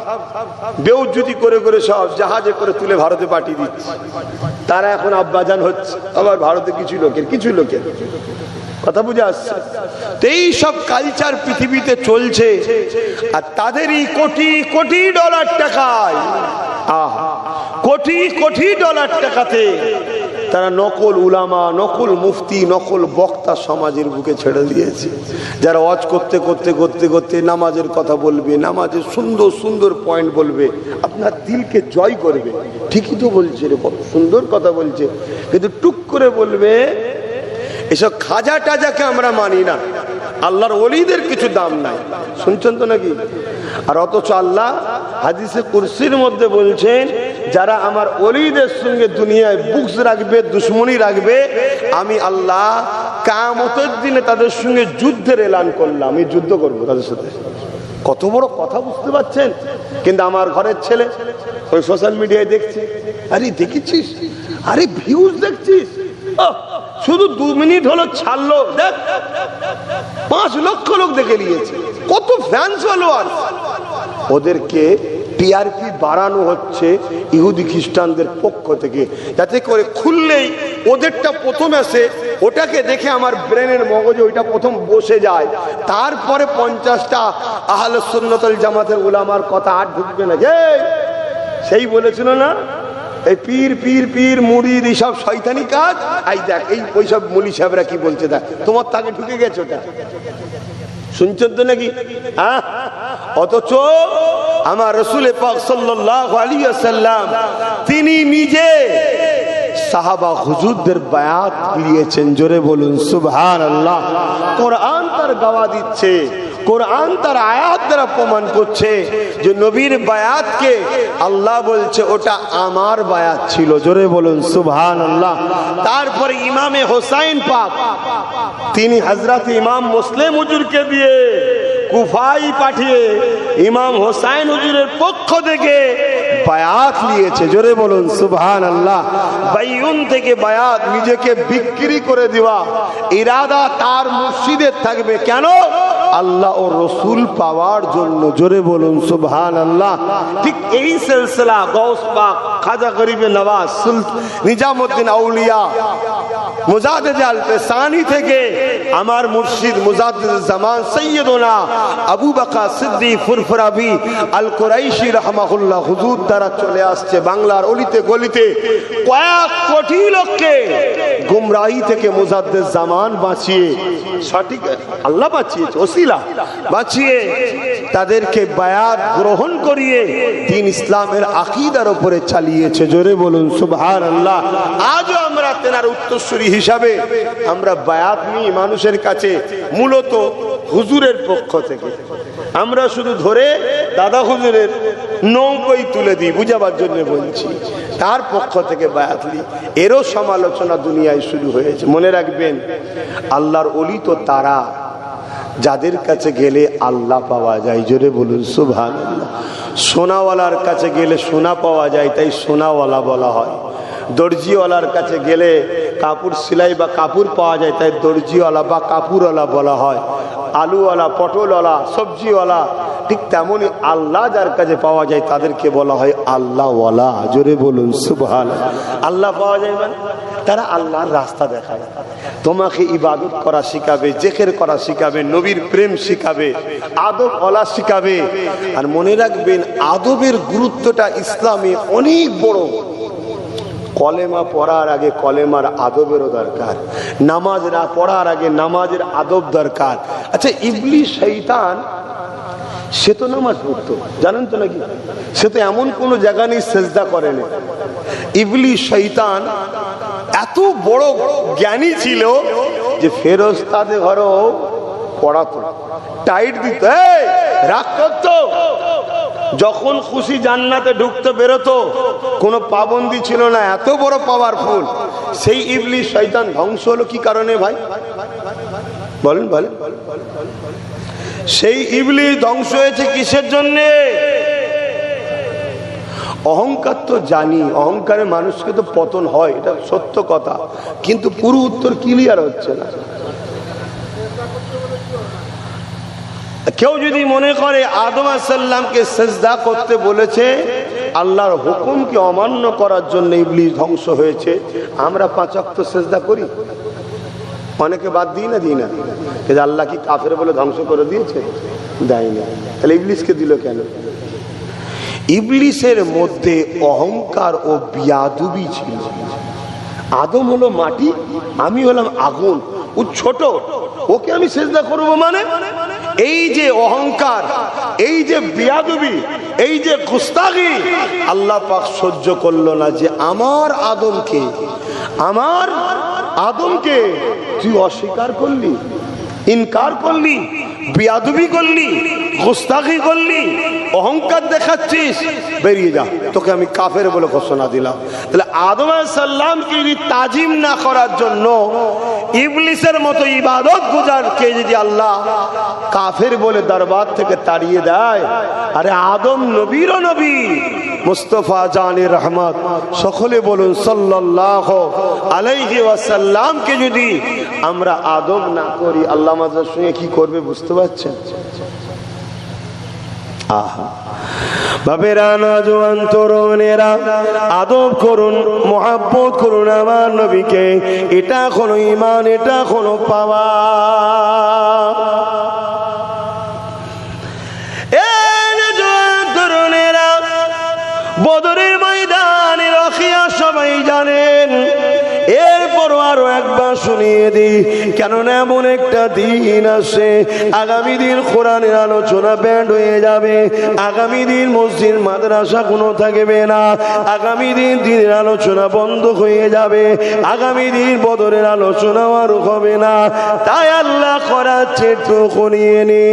বেউজ্জুতি করে করে সব জাহাজে করে তুলে ভারতে পাঠিয়ে দিচ্ছে। তারা এখন আব্বাজান হচ্ছে আবার ভারতে কিছু লোকের, কথা বুঝে আসছে। এই সব কালচার পৃথিবীতে চলছে, আর তাদেরই কোটি কোটি ডলার টাকায়, কোটি কোটি ডলার টাকাতে তারা নকল উলামা, নকল মুফতি, নকল বক্তা সমাজের বুকে ছেড়ে দিয়েছে, যারা ওয়াজ করতে করতে করতে করতে নামাজের কথা বলবে, নামাজের সুন্দর সুন্দর পয়েন্ট বলবে, আপনার দিলকে জয় করবে। ঠিকই তো বলছে রে, কত সুন্দর কথা বলছে, কিন্তু টুক করে বলবে এসব খাজা টাজাকে আমরা মানি না, আল্লাহর ওলিদের কিছু দাম নাই। শুনছেন তো নাকি? আর অথচ আল্লাহ হাদিসে কুরসির মধ্যে বলছেন, যারা আমার ওলিদের সঙ্গে দুনিয়ায় বুকস রাখবে, দুশ্মনী রাখবে, আমি আল্লাহ কিয়ামতের দিনে তাদের সঙ্গে যুদ্ধের এলান করলাম, আমি যুদ্ধ করবো তাদের সাথে। কত বড় কথা, বুঝতে পারছেন? কিন্তু আমার ঘরের ছেলে ওই সোশ্যাল মিডিয়ায় দেখছে, আরে দেখেছিস, আরে ভিউজ দেখছিস, শুধু 2 মিনিট হলো ছাড়লো, দেখ 5 লক্ষ লোক দেখে নিয়েছে, কত ফ্যান ফলোয়ার। ওদেরকে টিআরপি বাড়ানো হচ্ছে ইহুদি খ্রিস্টানদের পক্ষ থেকে, যাতে করে খুললেই ওদেরটা প্রথম আসে, ওটাকে দেখে আমার ব্রেনের মগজে ওইটা প্রথম বসে যায়, তারপরে 50টা আহলে সুন্নাত ওয়াল জামাতের উলামার কথা আর ঢুকবে না। সেই বলেছিল না, এই পীর পীর পীর মুরিদ এইসব শয়তানি কাজ। এই দেখ এই ওইসব মুলি সাহেবরা কি বলছে, দেখ তোমার তাকে ঢুকে গেছে, ওটা শুনছেন তো নাকি? হ্যাঁ, অথচ আমার রাসূল পাক সাল্লাল্লাহু আলাইহি ওয়াসাল্লাম তিনি নিজে সাহাবা হুজুরদের বায়াত নিয়েছেন। জোরে বলুন সুবহানাল্লাহ। কোরআন তার গাওয়া দিচ্ছে, কোরআন তার আয়াত দ্বারা প্রমাণ করছে যে নবীর বায়াতকে আল্লাহ বলছে ওটা আমার বায়াত ছিল। জোরে বলুন সুবহানাল্লাহ। তারপরে ইমামে হোসাইন পাক তিনি হযরত ইমাম মুসলিম হুজুরকে দিয়ে কুফায় পাঠিয়ে ইমাম হোসাইন হুজুরের পক্ষ থেকে বায়াত নিয়েছে। জোরে বলুন সুবহানাল্লাহ। বাইউন থেকে বায়াত, নিজেকে বিক্রি করে দেওয়া ইরাদা তার মুর্শিদের থাকবে, কেন? আল্লাহ ও রসুল পাওয়ার জন্য। জোরে বলুন সুবহানাল্লাহ। ঠিক এই সিলসিলা গৌস পাক খাজা গরিবে নওয়াজ নিজামুদ্দিন আউলিয়া মুজাদ্দিদ আল পেসানি থেকে আমার মুর্শিদ মুজাদ্দিদ জামান সৈয়দনা আবু বকর সিদ্দিক ফুরফুরাবি আল কুরাইশি রাহমাহুল্লাহ হুজুর দ্বারা চলে আসছে বাংলার অলিতে গলিতে। কয়েক কোটি লোককে গুমরাহি থেকে মুজাদ্দিদ জামান বাঁচিয়ে, সঠিক আল্লাহ বাঁচিয়েছে, ওসিলা বাঁচিয়ে তাদেরকে বায়াত গ্রহণ করিয়ে দ্বীন ইসলামের আকীদার উপরে চালিয়েছে। জোরে বলুন সুবহানাল্লাহ। আজও আমরা তেনার উত্তরসূরি হিসাবে আমরা বায়াত নিই মানুষের কাছে, মূলত হুজুরের পক্ষ থেকে। আমরা শুধু ধরে দাদা হুজুরের নৌকোই তুলে দিই, বুঝাবার জন্য বলছি, তার পক্ষ থেকে বায়াত নিই। এরও সমালোচনা দুনিয়ায় শুরু হয়েছে। মনে রাখবেন, আল্লাহর ওলি তো তারা যাদের কাছে গেলে আল্লাহ পাওয়া যায়। জোরে বলুন সুবহানাল্লাহ। সোনাওয়ালার কাছে গেলে সোনা পাওয়া যায়, তাই সোনাওয়ালা বলা হয়। দর্জিওয়ালার কাছে গেলে কাপড় সেলাই বা কাপড় পাওয়া যায়, তাই দর্জিওয়ালা বা কাপড়ওয়ালা বলা হয়। আলুওয়ালা, পটলওয়ালা, সবজিওয়ালা, ঠিক তেমনই আল্লাহ যার কাছে পাওয়া যায় তাদেরকে বলা হয় আল্লাহওয়ালা। জোরে বলুন সুবহানাল্লাহ। আল্লাহ পাওয়া যায় মানে তারা আল্লাহর রাস্তা দেখায়, তোমাকে ইবাদত করা শিখাবে, জিকির করা শিখাবে, নবীর প্রেম শিখাবে, আদব ওয়ালা শিখাবে। আর মনে রাখবেন, আদবের গুরুত্বটা ইসলামে অনেক বড়। কলেমা পড়ার আগে কলেমার আদবেরও দরকার, নামাজ না পড়ার আগে নামাজের আদব দরকার। আচ্ছা, ইবলিস শয়তান সে তো নামাজ পড়তো, জানেন তো নাকি? সে তো এমন কোন জায়গা নেই সেজদা করে না। ইবলিস শয়তান এত বড় জ্ঞানী ছিল যে ফেরেশতাদের ঘরেও পড়াতো, টাইট দিত, রাগ করতো। যখন খুশি জান্নাতে ঢুকতে বেরোতো, কোনো পাবন্দি ছিল না, এত বড় পাওয়ারফুল। সেই ইবলিস শয়তান ধ্বংস হলো কি কারণে ভাই? বলেন বলেন। সেই ইবলিস ধ্বংস হয়েছে কিসের জন্যে? অহংকার তো জানি, অহংকারে মানুষকে তো পতন হয়, এটা সত্য কথা, কিন্তু পুরো উত্তর ক্লিয়ার হচ্ছে না। কেউ যদি মনে করে আদম আলাইহিস সালামকে সিজদা করতে বলেছে, আল্লাহর হুকুমকে অমান্য করার জন্য ইবলিস ধ্বংস হয়েছে, আমরা 5 ওয়াক্ত সিজদা করি, অনেকে বাদ দিই না কিন্তু আল্লাহ কি কাফের বলে ধ্বংস করে দিয়েছে? দেয় না। তাহলে ইবলিসকে দিল কেন? ইবলিসের মধ্যে অহংকার ও বিয়াদবি ছিল। আদম হলো মাটি, আমি হলাম আগুন, ও ছোট, ওকে আমি সিজদা করব মানে? এই যে অহংকার, এই যে বিয়াদবি, এই যে গুস্তাখি, আল্লাহ পাক সহ্য করলো না যে আমার আদমকে তুই অস্বীকার করলি, ইনকার করলি, বিয়াদবি করলি, গুস্তাখি করলি, অহংকার দেখাচ্ছিস, বেরিয়ে যা, তোকে আমি কাফের বলে ঘোষণা দিলাম। তাহলে আদম আলাইহিস সালামকে যদি তাজিম না করার জন্য ইবলিসের মতো ইবাদত গুজারকে যদি আল্লাহ কাফের বলে দরবার থেকে তাড়িয়ে দেয়, আরে আদম নবীরও নবী, মুস্তাফা জানে রহমত, সকলে বলুন সাল্লাল্লাহু আলাইহি ওয়াসাল্লামকে যদি আমরা আদব না করি, আল্লাহ আমাদের সঙ্গে কি করবে বুঝতে পারছেন? আহা, বাপেরা, নওজোয়ান তরুণেরা, আদব করুন, মহব্বত করুন আমার নবীকে। এটা কোনো ঈমান, এটা কোনো পাওয়া। বদরের ময়দানের আখিয়া সবাই জানেন। এরপর আরো একবার শুনিয়ে দিই, কেননা এমন একটা দিন আসে, আগামী দিন কোরআনের আলোচনা ব্যান্ড হয়ে যাবে, আগামী দিন মসজিদ মাদ্রাসা কোনো থাকবে না, আগামী দিন দিনের আলোচনা বন্ধ হয়ে যাবে, আগামী দিন বদরের আলোচনা আর হবে না। তাই আল্লাহ করাচ্ছে তো করিয়ে নি।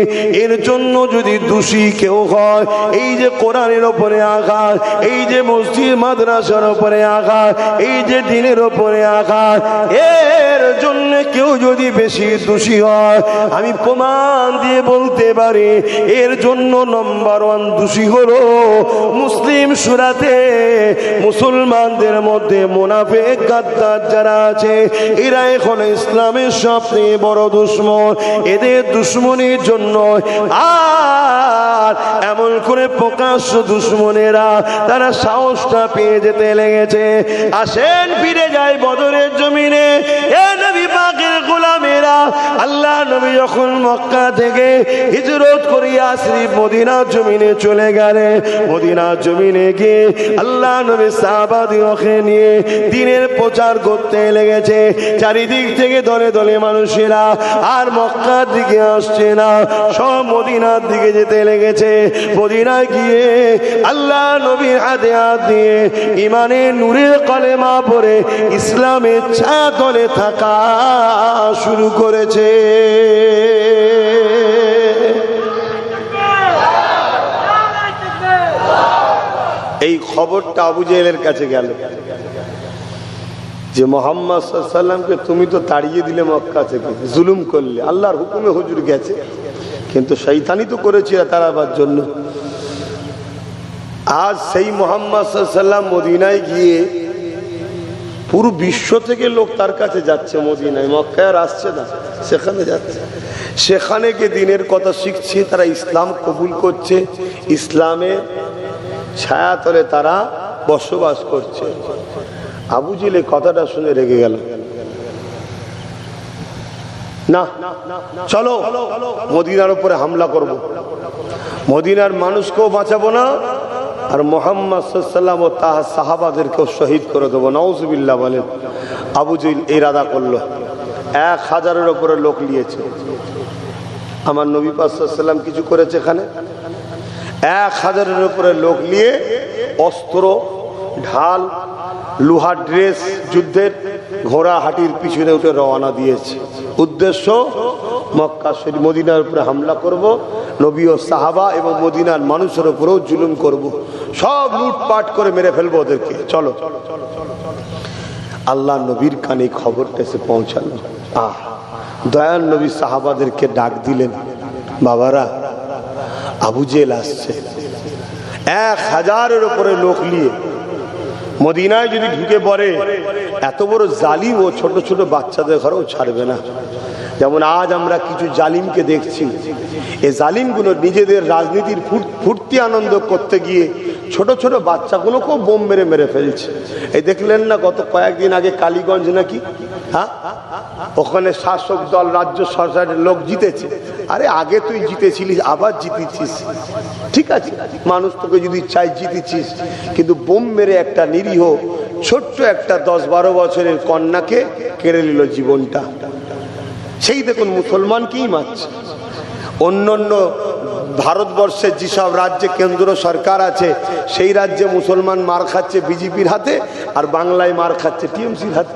এর জন্য যদি দোষী কেউ হয়, এই যে কোরআনের ওপরে আঘাত, এই যে মসজিদ মাদ্রাসার ওপরে আঘাত, এই যে দিনের ওপরে আঘাত, এর জন্য কেউ যদি বেশি দোষী হয়, আমি প্রমাণ দিয়ে বলতে পারি এর জন্য নম্বর 1 দোষী হলো মুসলিম সুরাতে মুসলমানদের মধ্যে মুনাফিক গাদ্দার যারা আছে, এরা এখন ইসলামের সবচেয়ে বড় দুশমন। এদের দুশমনির জন্য আর এমন করে প্রকাশ্য দুশমনেরা তারা সাহসটা পেয়ে যেতে লেগেছে। আসেন ফিরে যায় বদরের জমিনে। এ নবী পাকের গোলামেরা, আল্লাহ নবী যখন মক্কা থেকে হিজরত করিয়া শরীফ মদিনার জমিনে চলে গেলেন, মদিনার জমিনে গিয়ে আল্লাহ নবী সাহাবাদিওকে নিয়ে দ্বীনের প্রচার করতে লেগেছে। চারিদিক থেকে দলে দলে মানুষেরা আর মক্কার দিকে আসছে না, সব মদিনার দিকে যেতে লেগেছে। মদিনায় গিয়ে আল্লাহ নবীর হাতে হাত দিয়ে ইমানের নূরের কলেমা পড়ে ইসলামের ছায়াতলে থাকা শুরু করেছে। এই খবরটা আবু জেহেলের কাছে গেল যে মুহাম্মদ সাল্লাল্লাহু আলাইহি ওয়াসাল্লামকে তুমি তো তাড়িয়ে দিলে মক্কা থেকে, জুলুম করলে, আল্লাহর হুকুমে হুজুর গেছে, কিন্তু শয়তানি তো করেছে তাড়াবার জন্য। আজ সেই মুহাম্মদ সাল্লাল্লাহু আলাইহি ওয়াসাল্লাম মদিনায় গিয়ে পুরো বিশ্ব থেকে লোক তার কাছে যাচ্ছে মদিনায়, মক্কায় আর আসছে না, সেখানে যাচ্ছে। সেখানে গিয়ে দ্বীনের কথা শিখছে, তারা ইসলাম কবুল করছে, ইসলামের ছায়াতলে তারা বসবাস করছে। আবু জেহেল কথাটা শুনে রেগে গেল, না চলো মদিনার উপরে হামলা করব, মদিনার মানুষকেও বাঁচাবো না, আর মুহাম্মদ সাল্লাল্লাহু আলাইহি ওয়াসাল্লাম ও তার সাহাবাদেরকেও শহীদ করে দেবো। নাউজুবিল্লাহ বলেন। আবু জেহেল এই ইরাদা করলো। 1000-এর উপরে লোক নিয়েছে। আমার নবী পাক সাল্লাল্লাহু আলাইহি ওয়াসাল্লাম কিছু করেছে এখানে? 1000-এর উপরে লোক নিয়ে অস্ত্র, ঢাল, লোহার ড্রেস, যুদ্ধের ঘোড়া হাটির পিছনে উঠে রওনা দিয়েছে। উদ্দেশ্য মক্কা শরীফ মদিনার উপরে হামলা করব, নবী ও সাহাবা এবং মদিনার মানুষের উপরেও জুলুম করব, সব লুটপাট করে মেরে ফেলবো ওদেরকে। চলো। আল্লাহ নবীর কানে খবরটা এসে পৌঁছালো। দয়াল নবী সাহাবাদেরকে ডাক দিলেন, বাবারা আবু জেহেল আসছে। 1000-এর উপরে লোক নিয়ে মদিনায় যদি ঢুকে পড়ে, এত বড় জালিম ও ছোট ছোট বাচ্চাদের ঘরেও ছাড়বে না। যেমন আজ আমরা কিছু জালিমকে দেখছি, এই জালিমগুলো নিজেদের রাজনীতির ফুর্তি আনন্দ করতে গিয়ে ছোট ছোট বাচ্চাগুলোকেও বোম মেরে মেরে ফেলছে। এই দেখলেন না গত কয়েকদিন আগে কালীগঞ্জ নাকি, হ্যাঁ, ওখানে শাসক দল রাজ্য সরকারের লোক জিতেছে। আরে আগে তুই জিতেছিলিস, আবার জিতেছিস, ঠিক আছে, মানুষ তোকে যদি চাই জিতেছিস, কিন্তু বোম মেরে একটা নিরীহ ছোট্ট একটা 10-12 বছরের কন্যাকে কেড়ে নিল জীবনটা। সেই দেখুন মুসলমানকেই মারছে। অন্য ভারতবর্ষের যেসব রাজ্যে কেন্দ্র সরকার আছে, সেই রাজ্যে মুসলমান মার খাচ্ছে বিজেপির হাতে, আর বাংলায় মার খাচ্ছে টিএমসির হাতে।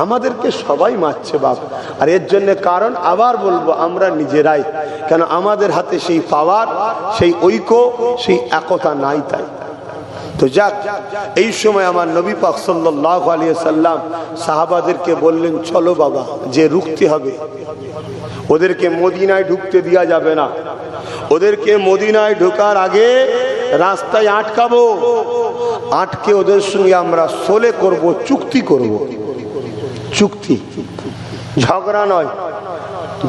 আমাদেরকে সবাই মারছে বাপ। আর এর জন্য কারণ আবার বলবো, আমরা নিজেরাই, কেন আমাদের হাতে সেই পাওয়ার, সেই ঐক্য, সেই একতা নাই। তাই তো যাক, এই সময় আমার নবী পাক সাল্লাল্লাহু আলাইহি সাল্লাম সাহাবাদেরকে বললেন, চলো বাবা, যে রুখতে হবে, ওদেরকে মদিনায় ঢুকতে দেওয়া যাবে না, ওদেরকে মদিনায় ঢোকার আগে রাস্তায় আটকাবো, আটকে ওদের সঙ্গে আমরা সোলে করব, চুক্তি করব। চুক্তি, ঝগড়া নয়।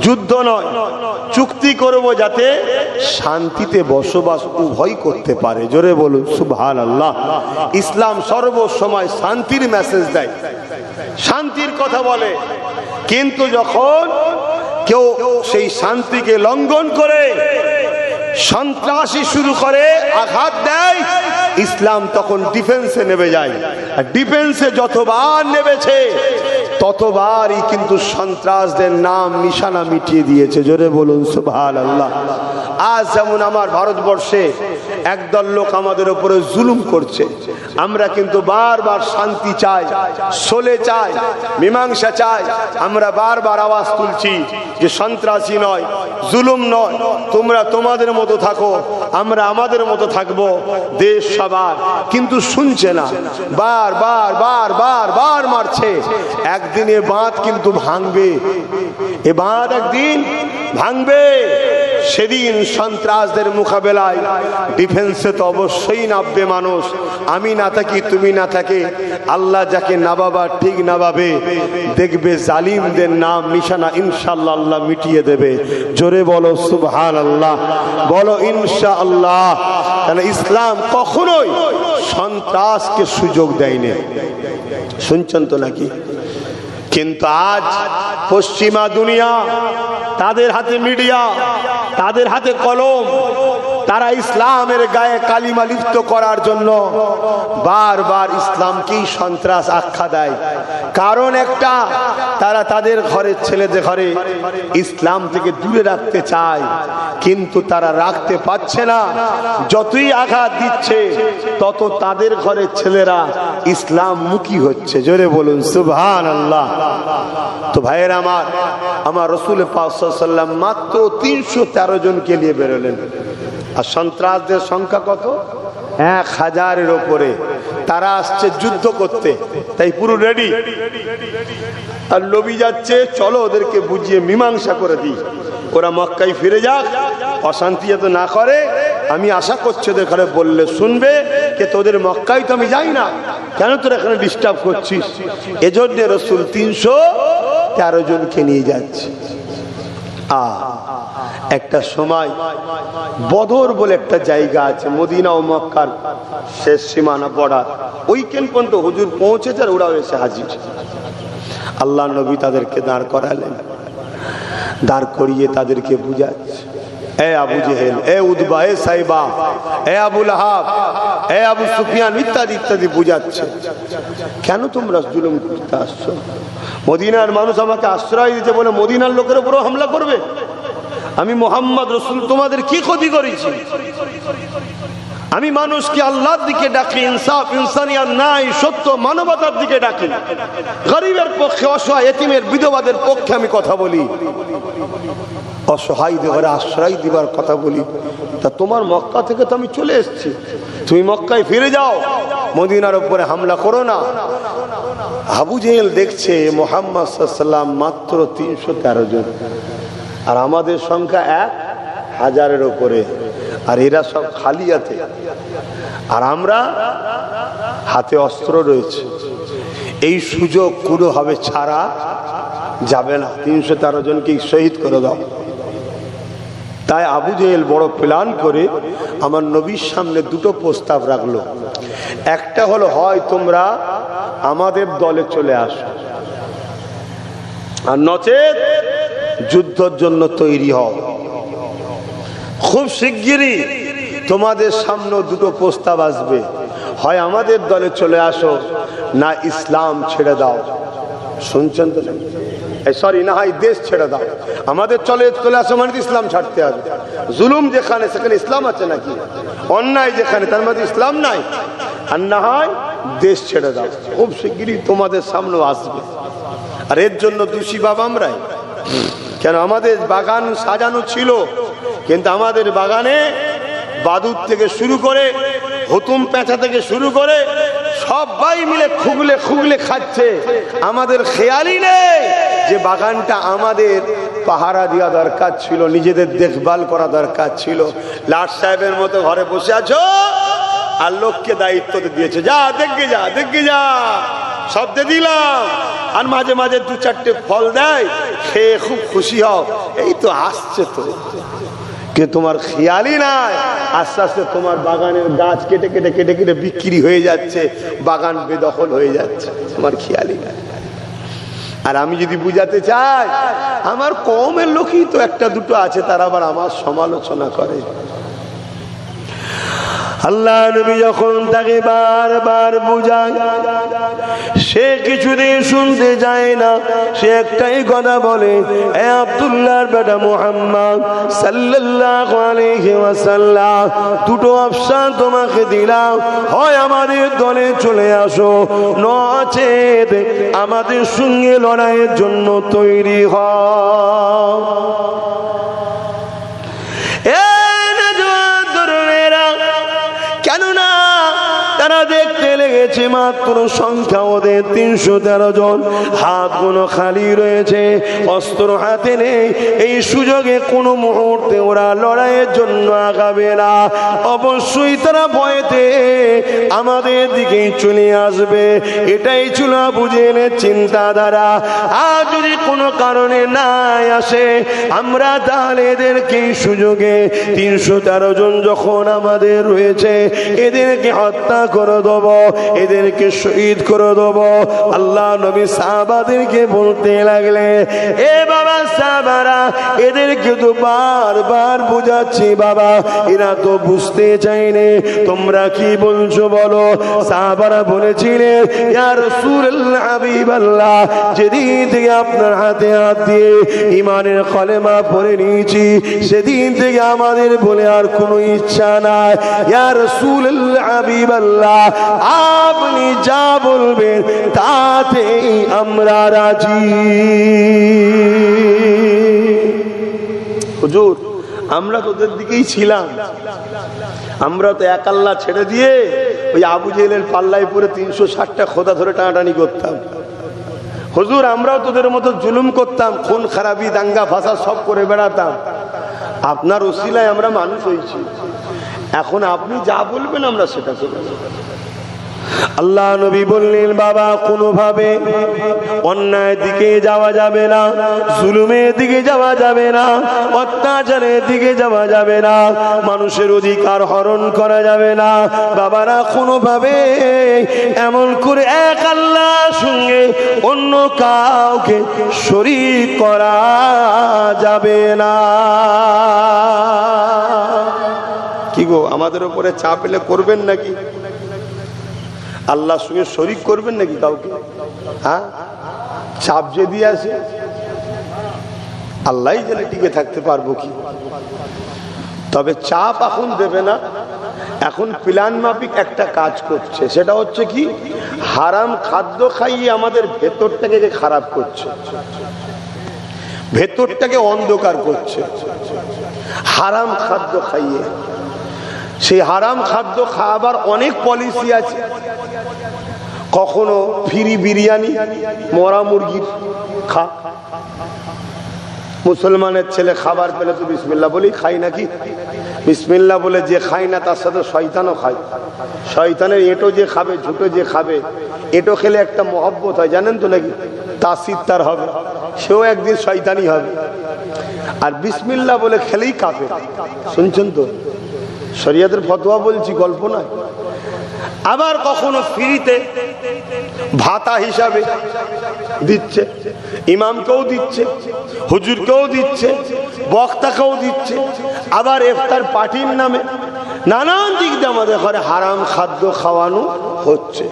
যুদ্ধ নয়, চুক্তি করব যাতে শান্তিতে বসবাস উভয় করতে পারে। জোরে বলুন সুবহানাল্লাহ। ইসলাম সর্বসময় শান্তির মেসেজ দেয়, শান্তির কথা বলে, কিন্তু যখন কেউ সেই শান্তিকে লঙ্ঘন করে সন্ত্রাসী শুরু করে, আঘাত দেয়, ইসলাম তখন ডিফেন্সে নেমে যায়। আর ডিফেন্সে যতবার নেমেছে ততবারই কিন্তু সন্ত্রাসদের নাম নিশানা মিটিয়ে দিয়েছে। জোরে বলুন সুবহানাল্লাহ। আজ যেমন আমার ভারতবর্ষে একদল লোক আমাদের উপরে জুলুম করছে, আমরা কিন্তু বারবার শান্তি চাই, সোলে চাই, মীমাংসা চাই। আমরা বারবার আওয়াজ তুলছি যে সন্ত্রাসী নয়, জুলুম নয়, তোমরা তোমাদের মতো থাকো, আমরা আমাদের মতো থাকবো, দেশ সবার। কিন্তু শুনছে না, বারবার বারবার বার মারছে। একদিনে বাঁধ কিন্তু ভাঙবে, এ বাঁধ একদিন ভাঙবে। সেদিন সন্ত্রাসদের মোকাবেলায় ডিফেন্সে তো অবশ্যই নামবে মানুষ। আমি না থাকি, তুমি না থাকে, আল্লাহ যাকে নাবাবার ঠিক নাবাবে, দেখবে জালিমদের নাম নিশানা ইনশাআল্লাহ আল্লাহ মিটিয়ে দেবে। জোরে বলো সুবহানাল্লাহ, বলো ইনশাআল্লাহ। কারণ ইসলাম কখনোই সন্ত্রাসকে সুযোগ দেয়নি। শুনছেন তো নাকি? কিন্তু আজ পশ্চিমা দুনিয়া, তাদের হাতে মিডিয়া, তাদের হাতে কলম, তারা ইসলামের গায়ে কালিমা লিপ্ত করার জন্য বারবার ইসলামকেই সন্ত্রাস আখ্যা দেয়। কারণ একটা, তারা তাদের ঘরের ছেলেদের ঘরে ইসলাম থেকে দূরে রাখতে চায়, কিন্তু তারা রাখতে পারছে না। যতই আঘাত দিচ্ছে তত তাদের ঘরের ছেলেরা ইসলাম মুখী হচ্ছে। জোরে বলুন সুবহানাল্লাহ। তো ভাইয়ের আমার রাসূল পাক সাল্লাল্লাহু আলাইহি ওয়াসাল্লাম মাত্র 313 জনকে নিয়ে বেরোলেন। আর সন্ত্রাসদের সংখ্যা কত? 1000-এর উপরে। তারা আসছে যুদ্ধ করতে, তাই পুরো রেডি। আর নবী যাচ্ছে, চলো ওদেরকে বুঝিয়ে মীমাংসা করে দিই, ওরা মক্কায় ফিরে যাক, অশান্তি যাতে না করে। আমি আশা করছি ওদের ঘরে বললে শুনবে, কে তোদের মক্কায় তো আমি যাই না, কেন তোরা এখানে ডিস্টার্ব করছিস? এজন্য রাসূল 313 জনকে নিয়ে যাচ্ছে। একটা সময় বদর বলে একটা জায়গা আছে, মদিনা ও মক্কার শেষ সীমানা বর্ডার, ওইখান পর্যন্ত হুজুর পৌঁছেছে আর ওরাও এসে হাজির। আল্লাহ নবী তাদেরকে দাঁড় করালেন, দাঁড় করিয়ে তাদেরকে বুঝাচ্ছে, এ আবু জেহেল, এ উদবা, এ সাইবা, এ আবু লাহাব, এ আবু সুফিয়ান, ইত্যাদি ইত্যাদি বুঝাচ্ছে। কেন তোমরা জুলুম করতে আসছো? মদিনার মানুষ আমাকে আশ্রয় দিতে বলে মদিনার লোকের উপরও হামলা করবে? আমি মুহাম্মদ রাসূল তোমাদের কি ক্ষতি করেছি? আমি মানুষকে আল্লাহর দিকে ডাকি, ইনসাফ, ইনসানিয়াত, ন্যায়, সত্য, মানবতার দিকে ডাকি। গরিবের পক্ষে, অসহায়, এতিমের, বিধবাদের পক্ষে আমি কথা বলি, অসহায়দের আশ্রয় দিবার কথা বলি। তা তোমার মক্কা থেকে তো আমি চলে এসেছি, তুমি মক্কায় ফিরে যাও, মদিনার উপরে হামলা করো না। আবু জেহেল দেখছে মুহাম্মদ সাল্লাল্লাহু আলাইহি ওয়াসাল্লাম মাত্র 313 জন, আর আমাদের সংখ্যা 1000-এর উপরে, আর এরা সব খালি হাতে, আর আমরা হাতে অস্ত্র রয়েছে। এই সুযোগ পুরো হবে ছাড়া যাবে না, 313 জনকে শহীদ করে দাও। তাই আবু জেহেল বড় প্ল্যান করে আমার নবীর সামনে দুটো প্রস্তাব রাখলো। একটা হলো, হয় তোমরা আমাদের দলে চলে আসো, আর নচেত যুদ্ধের জন্য তৈরি হও। খুব শিগগিরই তোমাদের সামনে দুটো প্রস্তাব আসবে, হয় আমাদের দলে চলে আসো, না ইসলাম ছেড়ে দাও। শুনছেন তো? সরি, না হয় দেশ ছেড়ে দাও। আমাদের চলে আসো মানে ইসলাম ছাড়তে হবে। জুলুম যেখানে সেখানে ইসলাম আছে নাকি? অন্যায় যেখানে তার মধ্যে ইসলাম নাই। আর না হয় দেশ ছেড়ে দাও। খুব শিগগিরই তোমাদের সামনে আসবে। আর এর জন্য দোষী বাবা আমরাই। কেন? আমাদের বাগান সাজানো ছিল, কিন্তু আমাদের বাগানে বাদুর থেকে শুরু করে, হুতুম পেঁচা থেকে শুরু করে সবাই মিলে খুগলে খুগলে খাচ্ছে। আমাদের খেয়ালই নেই যে বাগানটা আমাদের পাহারা দেওয়া দরকার ছিল, নিজেদের দেখভাল করা দরকার ছিল। লাট সাহেবের মতো ঘরে বসে আছো, আর লোককে দায়িত্ব দিয়েছে, যা দেখে যা, দেখে যা, সব দিয়ে দিলাম। আর মাঝে মাঝে 2-4টে ফল দেয়, খেয়ে খুব খুশি হও, এই তো আসছে তো, কে তোমার খেয়ালই নাই আস্তে আস্তে তোমার বাগানের গাছ কেটে কেটে কেটে কেটে বিক্রি হয়ে যাচ্ছে, বাগান বেদখল হয়ে যাচ্ছে, তোমার খেয়ালই নাই। আর আমি যদি বুঝাতে চাই, আমার কওমের লোকই তো একটা দুটো আছে, তারা আবার আমার সমালোচনা করে। আল্লাহ নবী যখন তাকে বারবার বুঝায়, সে কিছুদিন শুনতে যায় না। সে একটাই কথা বলে, এ আব্দুল্লাহর বেটা মুহাম্মদ সাল্লাল্লাহু আলাইহি ওয়াসাল্লাম, দুটো অপশন তোমাকে দিলাম, হয় আমাদের দলে চলে আসো, নচেত আমাদের সঙ্গে লড়াইয়ের জন্য তৈরি হও। কেননা তারা দেখতে লেগেছে মাত্র সংখ্যা ওদের 313 জন, হাতগুলো খালি রয়েছে, অস্ত্র হাতে নেই। এই সুযোগে কোনো মুহূর্তে ওরা লড়াইয়ের জন্য আগাবে না, অবশ্যই তারা ভয়েতে আমাদের দিকে চলে আসবে। এটাই ছিল আবু জেহেলের চিন্তাধারা। আর যদি কোনো কারণে না আসে, আমরা তাহলে এদেরকে এই সুযোগে 313 জন যখন আমাদের রয়েছে, এদেরকে হত্যা করে দেব, এদেরকে শহীদ করে দেব। আল্লাহ নবী সাহাবাদেরকে বলতে লাগলে, এ বাবা সাহাবারা, এদেরকে তো বারবার বুঝাচ্ছি বাবা, এরা তো বুঝতে চাইনি, তোমরা কি বলছো বলো। সাহাবারা বলেছিলেন, ইয়া রাসূলুল্লাহ হাবিবাল্লাহ, যেদিন থেকে আপনার হাতে হাত দিয়ে ঈমানের কলেমা পড়ে নিয়েছি, সেদিন থেকে আমাদের বলে আর কোনো ইচ্ছা নাই। ইয়া রাসূলুল্লাহ হাবিবাল্লাহ, আপনি যা বলবেন তাতেই আমরা রাজি। হুজুর, আমরা তো ওদের দিকেই ছিলাম, আমরা তো এক আল্লাহ ছেড়ে দিয়ে ওই আবু জেহেলের পাল্লায় পরে 360টা খোদা ধরে টানাটানি করতাম। হুজুর, আমরাও তোদের মতো জুলুম করতাম, খুন খারাপি দাঙ্গা ফাসাদ সব করে বেড়াতাম। আপনার ওসিলায় আমরা মানুষ হয়েছি, এখন আপনি যা বলবেন আমরা সেটা করব। আল্লাহ নবী বললেন, বাবা কোনোভাবে অন্যায়ের দিকে যাওয়া যাবে না, জুলুমের দিকে যাওয়া যাবে না, অত্যাচারের দিকে যাওয়া যাবে না, মানুষের অধিকার হরণ করা যাবে না। বাবারা, কোনোভাবে এমন করে এক আল্লাহর সঙ্গে অন্য কাউকে শরীক করা যাবে না। কি গো, আমাদের উপরে চাপ এলে করবেন নাকি? আল্লাহর সঙ্গে শরীক করবেন নাকি কাউকে? হ্যাঁ, চাপ যদি আসে, আল্লাহই জানে টিকে থাকতে পারবো কি। তবে চাপ এখন দেবে না, এখন প্ল্যান মাফিক একটা কাজ করছে, সেটা হচ্ছে কি, হারাম খাদ্য খাইয়ে আমাদের ভেতরটাকে খারাপ করছে, ভেতরটাকে অন্ধকার করছে হারাম খাদ্য খাইয়ে। সেই হারাম খাদ্য খাওয়াবার অনেক পলিসি আছে। কখনো ফ্রি বিরিয়ানি, মরা মুরগির খা, মুসলমানের ছেলে খাবার পেলে তো বিসমিল্লাহ বলেই খাই নাকি? বিসমিল্লাহ বলে যে খায় না তার সাথে শয়তানও খায়। শয়তানের এঁটো যে খাবে, ঝুটো যে খাবে, এঁটো খেলে একটা মহব্বত হয়, জানেন তো নাকি? তাসির তার হবে, সেও একদিন শয়তানি হবে। আর বিসমিল্লাহ বলে খেলেই কাফের। শুনছেন তো, শরিয়াতের ফতোয়া বলছি, গল্প নয়। আবার কখনো ফ্রিতে ভাতা হিসাবে দিচ্ছে, ইমামকেও দিচ্ছে, হুজুরকেও দিচ্ছে, বক্তাকেও দিচ্ছে, আবার ইফতার পার্টির নামে নানান দিক দিয়ে আমাদের ঘরে হারাম খাদ্য খাওয়ানো হচ্ছে,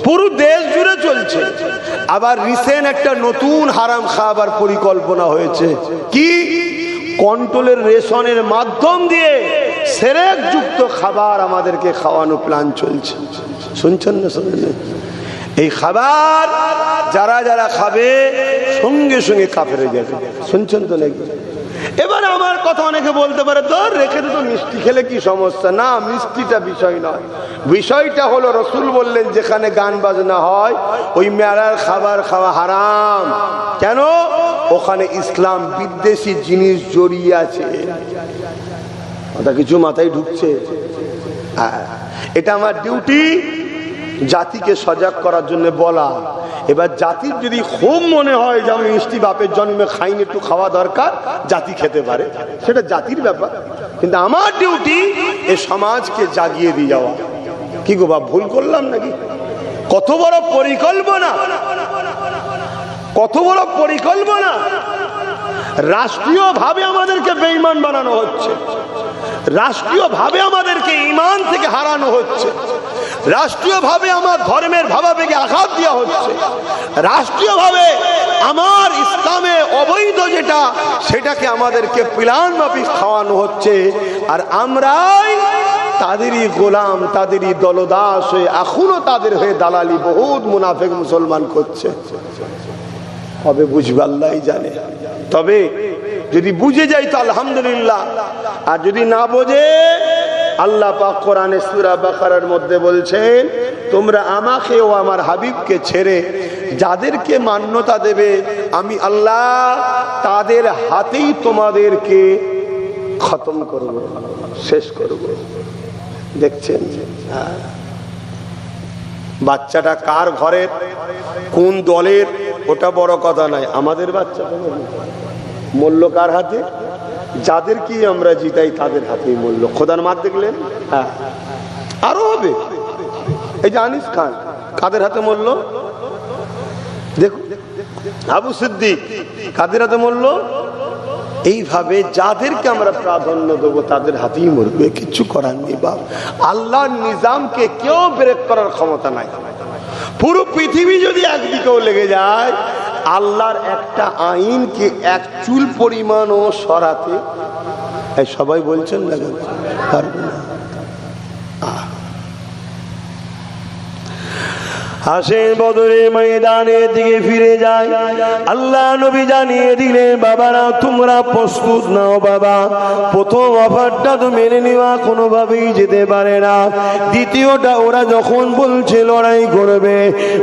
পুরো দেশ জুড়ে চলছে। আবার রিসেন্ট একটা নতুন হারাম খাওয়াবার পরিকল্পনা হয়েছে, কি, কন্ট্রোলের রেশনের মাধ্যম দিয়ে সেরেক যুক্ত খাবার আমাদেরকে খাওয়ানো প্ল্যান চলছে। শুনছেন না? শুনছেন? এই খাবার যারা যারা খাবে সঙ্গে সঙ্গে কাফের হয়ে যাবে। শুনছেন তো নাকি? এবার আমার কথা অনেকে বলতে পারে, তোর রেখে তো মিষ্টি খেলে কি সমস্যা? না, মিষ্টিটা বিষয় নয়, বিষয়টা হলো রসুল বললেন যেখানে গান বাজনা হয় ওই মেলার খাবার খাওয়া হারাম। কেন? ওখানে ইসলাম বিদ্বেষী জিনিস জড়িয়ে আছে। ওটা কিছু মাথায় ঢুকছে? এটা আমার ডিউটি, জাতিকে সজাগ করার জন্য বলা। এবার জাতির যদি খুব মনে হয় যে আমি মিষ্টি বাপের জন্মে খাইনি, একটু খাওয়া দরকার, জাতি খেতে পারে, সেটা জাতির ব্যাপার। কিন্তু আমার ডিউটি এ সমাজকে জাগিয়ে দিয়ে যাওয়া। কি গো বাপ, ভুল করলাম নাকি? কত বড় পরিকল্পনা, কত বড় পরিকল্পনা! রাষ্ট্রীয় ভাবে আমাদেরকে বেঈমান বানানো হচ্ছে, রাষ্ট্রীয় ভাবে আমাদেরকে ঈমান থেকে হারানো হচ্ছে, রাষ্ট্রীয় ভাবে আমার ধর্মের ভাবাবেগে আঘাত দেওয়া হচ্ছে, রাষ্ট্রীয় ভাবে আমার ইসলামে অবৈধ যেটা সেটাকে আমাদেরকে প্ল্যান মাফিক খাওয়ানো হচ্ছে। আর আমরাই তাদেরই গোলাম, তাদেরই দলদাস হয়ে এখনো তাদের হয়ে দালালি বহুত মুনাফিক মুসলমান করছে। কবে বুঝবে আল্লাহ জানে। তবে যদি বুঝে যাই তো আলহামদুলিল্লাহ, আর যদি না বোঝে, আল্লাহ পাক কোরআনে সূরা বাকারার মধ্যে বলছেন, তোমরা আমাকে ও আমার হাবিবকে ছেড়ে যাদেরকে মান্যতা দেবে আমি আল্লাহ তাদের হাতেই তোমাদেরকে খতম করব, শেষ করব। দেখছেন বাচ্চাটা কার ঘরের, কোন দলের, ওটা বড় কথা নয়। আমাদের বাচ্চা মূল্য কার হাতে? যাদেরকে আমরা জিতাই তাদের হাতেই মূল্য। খোদার মার দেখলেন? হ্যাঁ, আরো হবে। এই যে আনিস খান, কাদের হাতে মূল্য? দেখো, আবু সিদ্দিক কাদের হাতে মূল্য? এইভাবে যাদেরকে আমরা প্রাধান্য দেবো তাদের হাতেই মরবে, কিচ্ছু করার নেই বাপ। আল্লাহর নিজামকে কেউ ব্রেক করার ক্ষমতা নাই। পুরো পৃথিবী যদি একদিকেও লেগে যায়, আল্লাহর একটা আইনকে এক চুল পরিমাণও সরাতে সবাই বলছেন না, পারবে না। হাসেন বদরের ময়দানের দিকে ফিরে যায়। আল্লাহ নবী জানিয়ে দিলেন, বাবারা তোমরা প্রস্তুত নাও বাবা। প্রথম অফারটা তো মেনে নেওয়া কোনোভাবেই যেতে পারে না। দ্বিতীয়টা, ওরা যখন বলছে লড়াই করবে,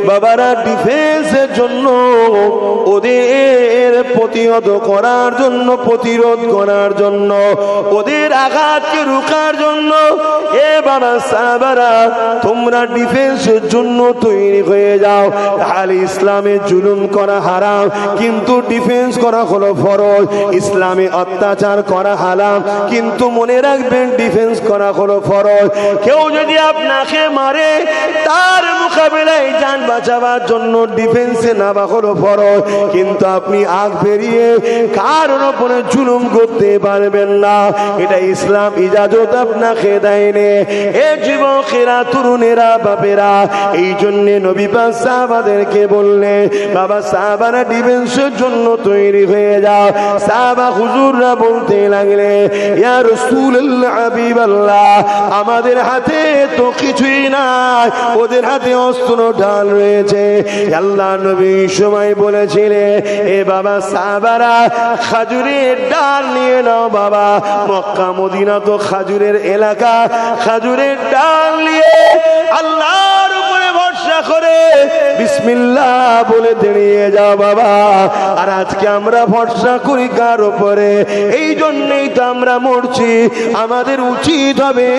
বাবারা ডিফেন্সের জন্য, ওদের প্রতিহত করার জন্য, প্রতিরোধ করার জন্য, ওদের আঘাতকে রোখার জন্য, এ বাবা সাহাবারা তোমরা ডিফেন্সের জন্য তৈরি হয়ে যাও। তাহলে ইসলামে জুলুম করা হারাম, কিন্তু ডিফেন্স করা হলো ফরজ। ইসলামে অত্যাচার করা হারাম, কিন্তু মনে রাখবেন ডিফেন্স করা হলো ফরজ। কেউ যদি আপনাকে মারে, তার মোকাবেলায় জান বাঁচাবার জন্য ডিফেন্সে নামা হলো ফরজ, কিন্তু আপনি আগ বেরিয়ে কারোর উপরে জুলুম করতে পারবেন না। এটা ইসলাম ইজাজত আপনাকে দেয়নি। এ যুবকেরা, তরুণেরা, বাপেরা, এই জন্য নবী পাক সাহাবাদেরকে বললেন, বাবা সাহাবারা ডিফেন্সের জন্য তৈরি হয়ে যাও। সাহাবা হুজুররা বলতে লাগলে, ইয়া রাসূলুল্লাহ, হাবিবাল্লাহ, আমাদের হাতে তো কিছুই নাই, ওদের হাতে অস্ত্র ঢাল রয়েছে। আল্লাহ নবী সময় বলেছিলেন, এ বাবা সাহাবারা খাজুরের ডাল নিয়ে নাও বাবা। মক্কা মদিনা তো খাজুরের এলাকা, খাজুরের ডাল নিয়ে আল্লাহর উপরে ভরসা করে বিসমিল্লাহ বলে দাঁড়িয়ে যাও বাবা। আর আজকে আমরা ভরসা করি কার উপরে? এই জন্যই তো আমরা মরছি। আমাদের উচিত হবে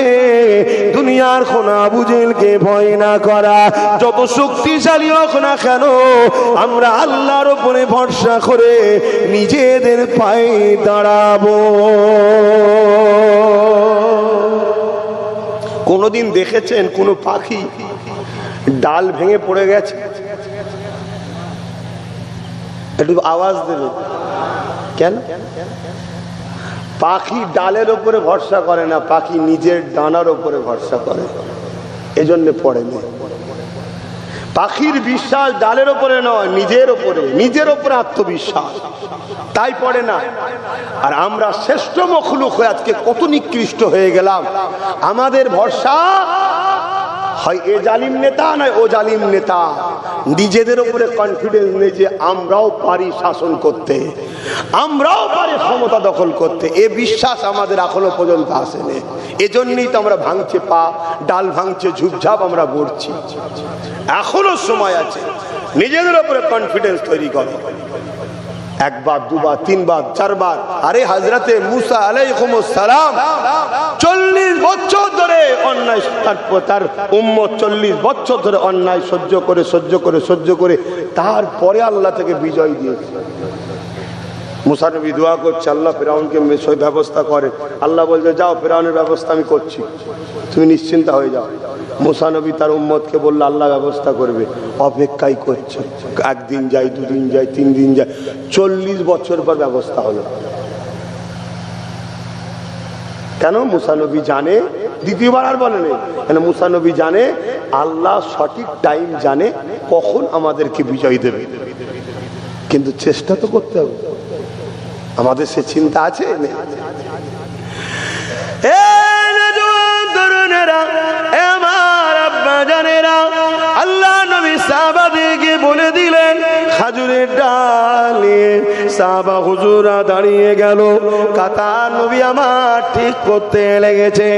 দুনিয়ার কোন আবু জেহেলকে ভয় না করা, যত শক্তিশালী হোক না কেন, আমরা আল্লাহর উপরে ভরসা করে নিজেদের পায়ে দাঁড়াবো। কোনদিন দেখেছেন কোন পাখি ডাল ভেঙে পড়ে গেছে? একটু আওয়াজ দেবে কেন? পাখি ডালের উপরে ভরসা করে না, পাখি নিজের ডানার উপরে ভরসা করে, এজন্য পড়ে না। পাখির বিশ্বাস ডালের উপরে নয়, নিজের উপরে, নিজের উপরে আত্মবিশ্বাস, তাই পড়ে না। আর আমরা শ্রেষ্ঠ মখলুক হয়ে আজকে কত নিকৃষ্ট হয়ে গেলাম। আমাদের ভরসা হয় এ জালিম নেতা নয় ও জালিম নেতা। নিজেদের উপরে কনফিডেন্স নেই যে আমরাও পারি শাসন করতে, আমরাও পারি ক্ষমতা দখল করতে, এ বিশ্বাস আমাদের এখনো পর্যন্ত আসেনি। এজন্যই তো আমরা ভাঙছে পা, ডাল ভাঙছে ঝুপঝাপ আমরা পড়ছি। এখনো সময় আছে, নিজেদের উপরে কনফিডেন্স তৈরি করো। একবার, দুবার, তিনবার, চারবার। আরে হযরতে মুসা আলাইহিস সালাম 40 বছর ধরে অন্যায়, তার উম্মত 40 বছর ধরে অন্যায় সহ্য করে তারপরে আল্লাহ থেকে বিজয় দিয়েছে। মুসা নবী দোয়া করছে, আল্লাহ ফিরআউনকে সেই ব্যবস্থা করে। আল্লাহ বলছে, যাও, ফিরআউনের ব্যবস্থা আমি করছি, তুমি নিশ্চিন্তা হয়ে যাও। মুসা নবী তার উম্মতকে বলল, আল্লাহ ব্যবস্থা করবে। অপেক্ষাই করছে, একদিন যায়, দুদিন যায়, 3 দিন যায়, 40 বছর পর ব্যবস্থা হলো। কেন? মুসা নবী জানে, দ্বিতীয়বার আর বলে নেই, কেন? মুসা নবী জানে আল্লাহ সঠিক টাইম জানে কখন আমাদেরকে বিজয় দেবে, কিন্তু চেষ্টা তো করতে হবে। আমাদের সে চিন্তা আছে? আল্লাহ নবী সাহাবাদেরকে বলে দিলেন, খাজুরের ডাল নিয়ে সাহাবা হুজুরা দাঁড়িয়ে গেল। কাতার নবী আমার ঠিক করতে লেগেছে।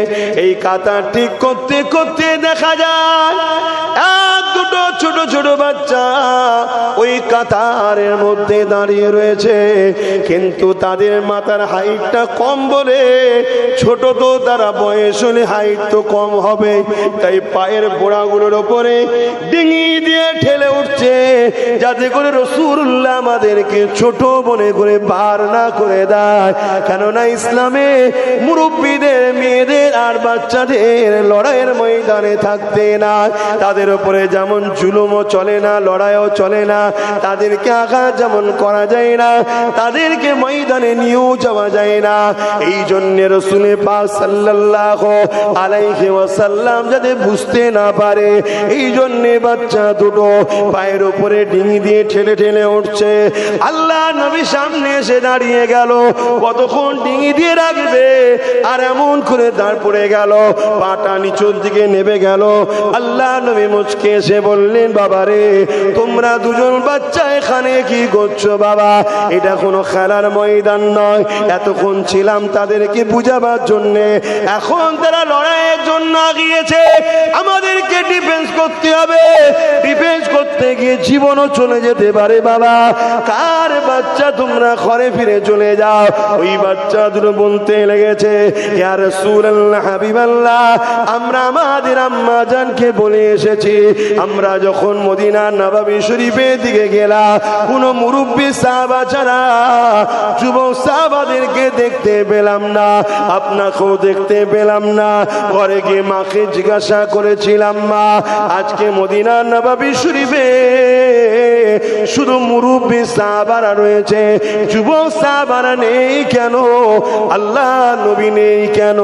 এই কাতার ঠিক করতে করতে দেখা যায় দুটো ছোট ছোট বাচ্চা ওই কাতারের মধ্যে দাঁড়িয়ে রয়েছে, কিন্তু তাদের মাথার হাইটটা কম বলে, ছোট তো তারা, বয়স হলে হাইট তো কম হবে, তাই পায়ের গোড়াগুলোর ওপরে ডিঙি দিয়ে ঠেলে উঠছে, যাতে করে রাসূলুল্লাহ আমাদেরকে ছোট মনে করে বার না করে দেয়। কেননা ইসলামে মুরব্বীদের, মেয়েদের আর বাচ্চাদের লড়াইয়ের ময়দানে থাকতে না। তাদের উপরে যেমন জুলুমও চলে না, লড়াইও চলে না, তাদেরকে আঘাত যেমন করা যায় না, তাদেরকে ময়দানে নিয়েও যাওয়া যায় না। এই জন্য রাসূল পাক সাল্লাল্লাহু আলাইহি ওয়াসাল্লাম যাতে বুঝতে না পারে, এই জন্য বাচ্চা দুটো পায়ের উপরে ডিঙি দিয়ে ঠেলে ঠেলে উঠছে। আল্লাহ নবী সামনে এসে দাঁড়িয়ে গেল, কতক্ষণ ডিঙি দিয়ে রাখবে, আর এমন করে দাঁড় পড়ে গেল, পাটা নিচুর দিকে নেমে গেল। আল্লাহ নবী মুচকে এসে বললেন, বাবারে, তোমরা দুজন বাচ্চা এখানে কি করছো বাবা? এটা কোনো খেলার ময়দান নয়। এতক্ষণ ছিলাম তাদেরকে বুঝাবার জন্য, এখন তারা লড়াইয়ের জন্য গিয়েছে, আমাদেরকে ডিফেন্স করতে হবে। ডিফেন্স করতে গিয়ে জীবনও চলে যেতে পারে বাবা। কার বাচ্চা, তোমরা ঘরে ফিরে চলে যাও। ওই বাচ্চা দুটো বলতে লেগেছে, ইয়া রাসূলুল্লাহ, হাবিবাল্লাহ, আমরা আমাদের আম্মা জানকে বলে এসেছি, আমরা যখন মদিনা নববী শরীফের দিকে গেলাম, কোন মুরব্বী সাহাবা ছাড়া যুবক সাহাবাদেরকে দেখতে পেলাম না, আপনাকেও দেখতে পেলাম না। ঘরে গিয়ে মাকে জিজ্ঞাসা করেছিলাম, মা, আজকে মদিনা নববী শরীফে শুধু মুরব্বী সাহাবারা রয়েছে, যুবক সাহাবারা নেই কেন? আল্লাহ নবী নেই কেন?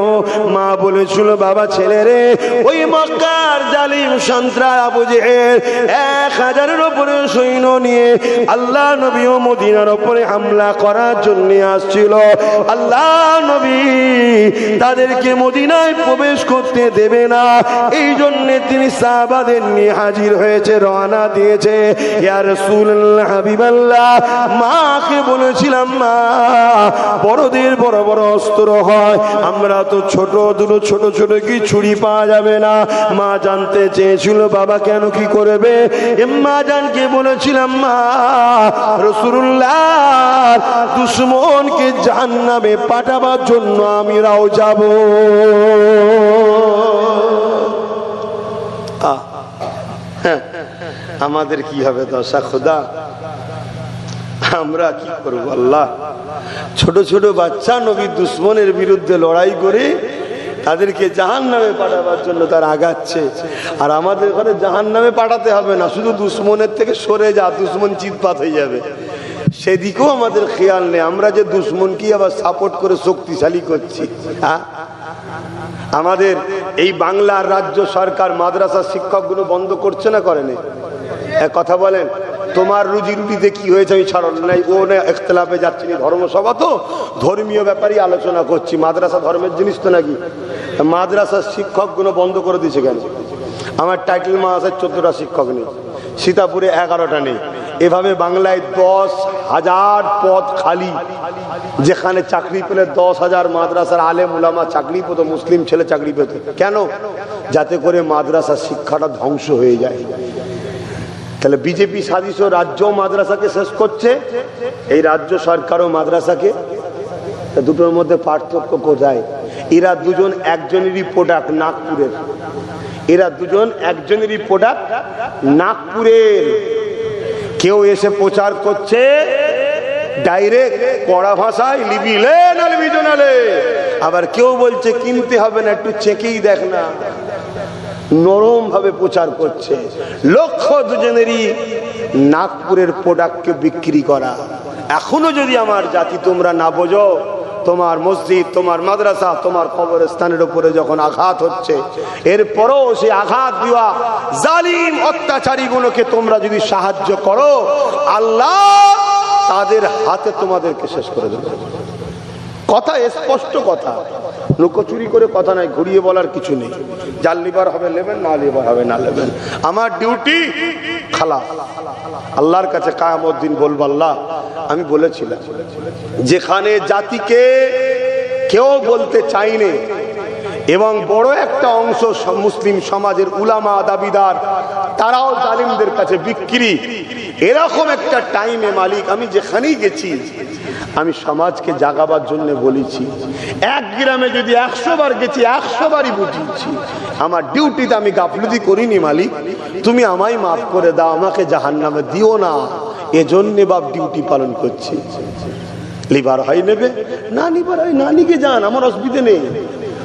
মা বলেছিল, বাবা ছেলে রে, ওই মক্কার জালিম সন্ত্রাস আবু জেহেল 1000-এর উপরে সৈন্য নিয়ে আল্লাহ নবী ও মদিনার উপরে হামলা করার জন্য আসছিল। আল্লাহ নবী তাদেরকে মদিনায় প্রবেশ করতে দেবে না, এই জন্য তিনি সাহাবাদের নিয়ে হাজির হয়েছে, রওনা দিয়েছে। ইয়া রাসূলুল্লাহ, হাবিবাল্লাহ, মাকে বলেছিলাম, মা, বড়দের বড় বড় অস্ত্র হয়, আমরা তো ছোট দুটো ছোট ছোট কি ছুরি পাওয়া যাবে না? মা জানতে চেয়েছিল, বাবা কেন, কি করবে? মা জানকে বলেছিলাম, মা, রাসূলুল্লাহ দুশমনকে জাহান্নামে পাঠাবার জন্য আমরাও যাব। আমাদের কি হবে দশা খোদা? আমরা কি করবো আল্লাহ? ছোট ছোট বাচ্চা নবীর দুশমনের বিরুদ্ধে লড়াই করে তাদেরকে জাহান্নামে পাঠাবার জন্য তারা আগাচ্ছে, আর আমাদের ঘরে জাহান্নামে পাঠাতে হবে না, শুধু দুশমনের থেকে সরে যা, দুশমন চিৎপাত হয়ে যাবে, সেদিকেও আমাদের খেয়াল নেই। আমরা যে দুশমনকে আবার সাপোর্ট করে শক্তিশালী করছি। আমাদের এই বাংলার রাজ্য সরকার মাদ্রাসা শিক্ষকগুলো বন্ধ করছে না, করেনি? কথা বলেন, তোমার রুজি রুটিতে কি হয়েছে আমি ছাড়ো নাই, ও না ইখতিলাফে যাচ্ছি, ধর্মসভা তো ধর্মীয় ব্যাপারই আলোচনা করছি, মাদ্রাসা ধর্মের জিনিস তো নাকি? মাদ্রাসার শিক্ষকগুলো বন্ধ করে দিয়েছে কেন? আমার টাইটেল মাদ্রাসায় 14টা শিক্ষক নেই, সীতাপুরে 11টা নেই, এভাবে বাংলায় 10,000 পদ খালি, যেখানে চাকরি পেলে 10,000 মাদ্রাসার আলেম উলামা চাকরি পেত, মুসলিম ছেলে চাকরি পেত। কেন? যাতে করে মাদ্রাসার শিক্ষাটা ধ্বংস হয়ে যায়। তাহলে বিজেপি শাসিত রাজ্য মাদ্রাসাকে শেষ করছে, এই রাজ্য সরকারও মাদ্রাসাকে। দুটোর মধ্যে পার্থক্য কোথায়? এরা দুজন একজনেরই প্রোডাক্ট নাগপুরের, এরা দুজন একজনেরই প্রোডাক্ট নাগপুরের। কেউ এসে প্রচার করছে ডাইরেক্ট কড়া ভাষায়, লিবি লে না লিবি জোনালে, আবার কেউ বলছে কিনতে হবে না, একটু চেকেই দেখ না, নরম ভাবে প্রচার করছে। লক্ষ্য দুজনেরই নাগপুরের প্রোডাক্টকে বিক্রি করা। এখনো যদি আমার জাতি তোমরা না বোঝো, তোমার মসজিদ, তোমার মাদ্রাসা, তোমার কবরস্থানের উপরে যখন আঘাত হচ্ছে, এরপরও সেই আঘাত দেওয়া জালিম অত্যাচারী গুলোকে তোমরা যদি সাহায্য করো, আল্লাহ তাদের হাতে তোমাদেরকে শেষ করে দেবে। কথা স্পষ্ট কথা, লুকোচুরি করে কথা নাই, ঘুরিয়ে বলার কিছু নেই। যার লিবার হবে নেবেন, না লিবার হবে না নেবেন। আমার ডিউটি খালা, আল্লাহর কাছে কিয়ামত দিন বলবো, আল্লাহ আমি বলেছিলাম যেখানে জাতিকে কেউ বলতে চাইনি এবং বড় একটা অংশ মুসলিম সমাজের উলামা দাবিদার তারাও জালিমদের কাছে বিক্রি, এরকম একটা টাইমে মালিক আমি যেখানেই গেছি আমি সমাজকে জাগাবার জন্য বলেছি। এক গ্রামে যদি 100 বার গেছি 100 বারই বুঝিয়েছি আমার ডিউটিতে আমি গাফলতি করিনি মালিক, তুমি আমায় মাফ করে দাও, আমাকে জাহান্নামে দিও না, এজন্য বাপ ডিউটি পালন করছি। লিবার হয় নেবে, না নিবার হয় না নিকে যান, আমার অসুবিধে নেই।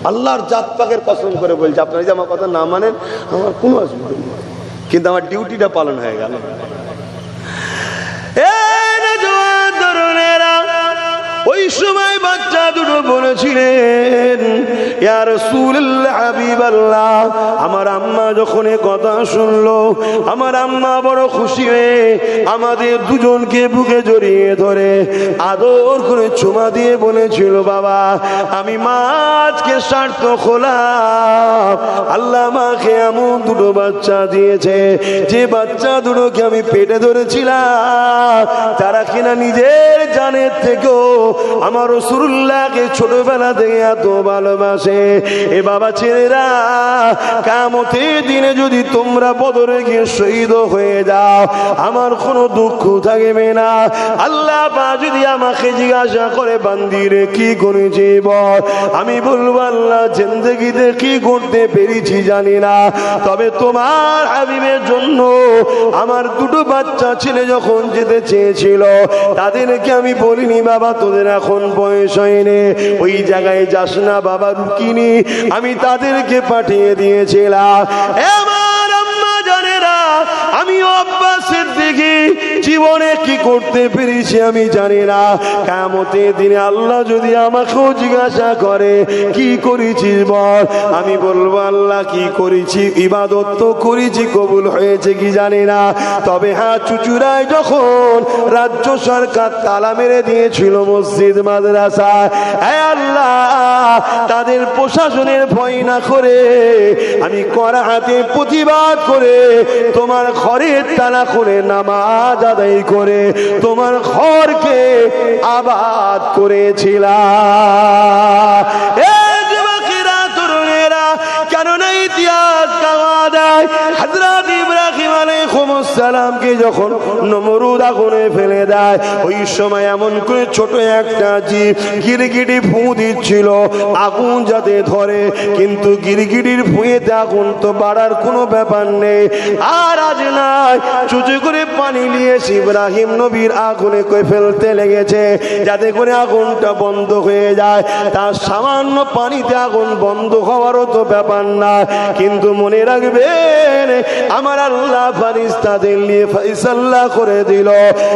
আল্লাহর জাত পাকের কসম করে বলছে, আপনারা যদি আমার কথা না মানেন আমার কোনো অসুবিধা নেই, কিন্তু আমার ডিউটিটা পালন হয়ে গেল। ওই সময় বাচ্চা দুটো বলেছিলেন, ইয়া রাসূলুল্লাহ হাবিবাল্লাহ, আমার আম্মা যখন এই কথা শুনলো, আমার আম্মা বড় খুশি হয়ে আমাদের দুজনকে বুকে জড়িয়ে ধরে আদর করে চুমা দিয়ে বলেছিল, বাবা আমি মাকে স্বার্থ খোলাম, আল্লাহ আমাকে এমন দুটো বাচ্চা দিয়েছে, যে বাচ্চা দুটোকে আমি পেটে ধরেছিলাম তারা কিনা নিজের জানের থেকেও আমার রাসূলুল্লাহকে ছোটবেলা থেকে এত ভালোবাসে। এ বাবা ছেলেরা, কিয়ামতের দিনে যদি তোমরা বদরে গিয়ে শহীদ হয়ে যাও আমার কোনো দুঃখ থাকবে না। আল্লাহ পাক যদি আমাকে জিজ্ঞাসা করে বান্দিরে কি করেছি বল, আমি বলবো আল্লাহ জিন্দেগিতে কি করতে পেরেছি জানি না, তবে তোমার হাবিবের জন্য আমার দুটো বাচ্চা ছেলে যখন যেতে চেয়েছিল তাদেরকে আমি বলিনি বাবা তোদের এখন বয়স হয়নি, ওই জায়গায় যাস না বাবা, রুকিনি, আমি তাদেরকে পাঠিয়ে দিয়েছিলাম। আমার আম্মা জানেরা, আমি অভ্যাসের দিকে জীবনে কি করতে পেরেছি আমি জানি না। কিয়ামতের দিনে আল্লাহ যদি আমাকেও জিজ্ঞাসা করে কি করেছিস বল, আমি বলবো আল্লাহ কি করেছি, ইবাদত তো করেছি, কবুল হয়েছে কি জানি না, তবে হ্যাঁ চুচুড়ায় যখন রাজ্য সরকার তালা মেরে দিয়েছিল মসজিদ মাদ্রাসা, হে আল্লাহ তাদের প্রশাসনের ভয় না করে আমি কড়া হাতে প্রতিবাদ করে তোমার ঘরের তালা করে নামাজ আদায় করে তোমার ঘরকে আবাদ করেছিলাম। এই যুবকেরা, তরুণেরা, কেননা ইতিহাস কাওয়া দেয় হযরত ইব্রাহিম আলাইহিস সালামকে যখন নমরুদ আগুনে ফেলে দেয়, ওই সময় এমন করে ছোট একটা জীব গিরগিটি ফু দিচ্ছিল আগুন যাতে ধরে, কিন্তু গিরগিটির ফুঁয়েতে আগুন তো বাড়ার কোনো ব্যাপার নেই। আর আজ নাই চুচু করে পানি নিয়ে ইব্রাহিম নবীর আগুনে করে ফেলতে লেগেছে যাতে করে আগুনটা বন্ধ হয়ে যায়। তার সামান্য পানিতে আগুন বন্ধ হওয়ারও তো ব্যাপার না, কিন্তু মনে রাখবেন আমার আল্লাহ ফারিস্তাদের নিয়ে ফয়সালা করে দিল,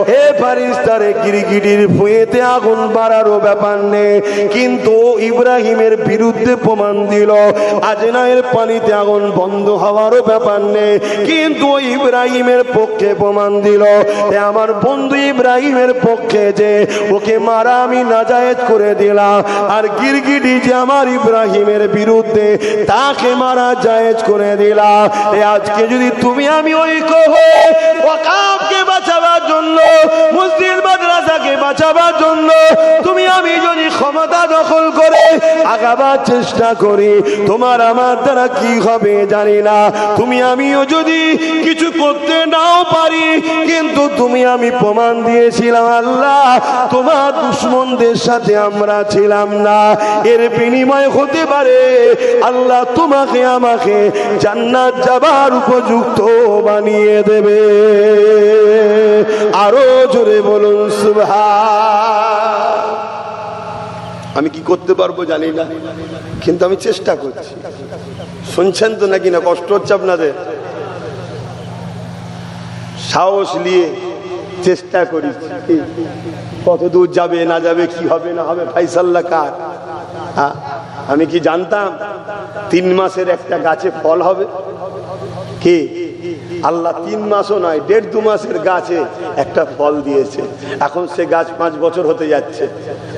হে ফারিস্তারে গিরগিটির ফুঁয়েতে আগুন বাড়ারও ব্যাপার নেই, কিন্তু ইব্রাহিমের বিরুদ্ধে প্রমাণ দিল আজনায়ের পানিতে আগুন বন্ধ হওয়ারও ব্যাপার নেই, কিন্তু ইব্রাহিমের পক্ষে প্রমাণ দিল আমার বন্ধু ইব্রাহিমের পক্ষে যে ওকে মারা আমি নাজায়েজ করে দিলাম, আর গিরগিটি যে আমার ইব্রাহিমের বিরুদ্ধে তাকে মারা জায়েজ করে দিলাম। আজকে যদি তুমি আমি ঐক্য হয়ে ওয়াকাফ কাবাকে বাঁচাবার জন্য, মসজিদ মাদ্রাসাকে বাঁচাবার জন্য তুমি আমি যদি ক্ষমতা দখল করে আগাবার চেষ্টা করি, তোমার আমার দ্বারা কি হবে জানি না। তুমি আমিও যদি কিছু করতে নাও পারি, কিন্তু তুমি আমি প্রমাণ দিয়েছিলাম আল্লাহ তোমার দুশমনদের সাথে আমরা ছিলাম না। এর বিনিময় হতে পারে আল্লাহ তোমাকে আমাকে জান্নাত যাবার উপযুক্ত বানিয়ে দেবে। আরো জোরে বলুন সুবহান। আমি কি করতে পারবো জানি না, কিন্তু আমি চেষ্টা করছি। শুনছেন তো নাকি না? কষ্ট হচ্ছে আপনাদের? সাহস নিয়ে চেষ্টা করি। কত দূর যাবে না যাবে, কি হবে না হবে, ফাইসাল্লা কার। আমি কি জানতাম 3 মাসের একটা গাছে ফল হবে? কি আল্লাহ 3 মাসও নয় 1.5-2 মাসের গাছে একটা ফল দিয়েছে। এখন সে গাছ 5 বছর হতে যাচ্ছে।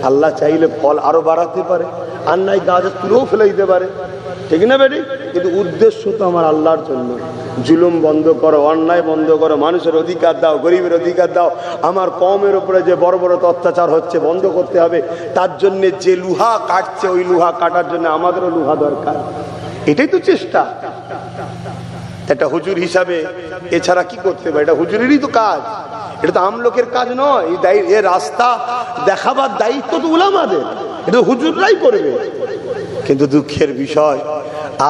আল্লাহ চাইলে ফল আরো বাড়াতে পারে, আর নাই গাছ পুরো ফেলে দিতে পারে, ঠিক না বেটি? কিন্তু উদ্দেশ্য তো আমার আল্লাহর জন্য। জুলুম বন্ধ করো, অন্যায় বন্ধ করো, মানুষের অধিকার দাও, গরিবের অধিকার দাও। আমার কওমের উপরে যে বড় বড় অত্যাচার হচ্ছে বন্ধ করতে হবে। তার জন্য যে লুহা কাটছে, ওই লুহা কাটার জন্য আমাদেরও লুহা দরকার। এটাই তো চেষ্টা একটা হুজুর হিসাবে। এছাড়া কি করতে পারে? এটা হুজুরেরই তো কাজ, এটা তো আমলোকের কাজ নয়। এই রাস্তা দেখাবার দায়িত্ব তো উলামাদের, এটা হুজুররাই করবে। কিন্তু দুঃখের বিষয়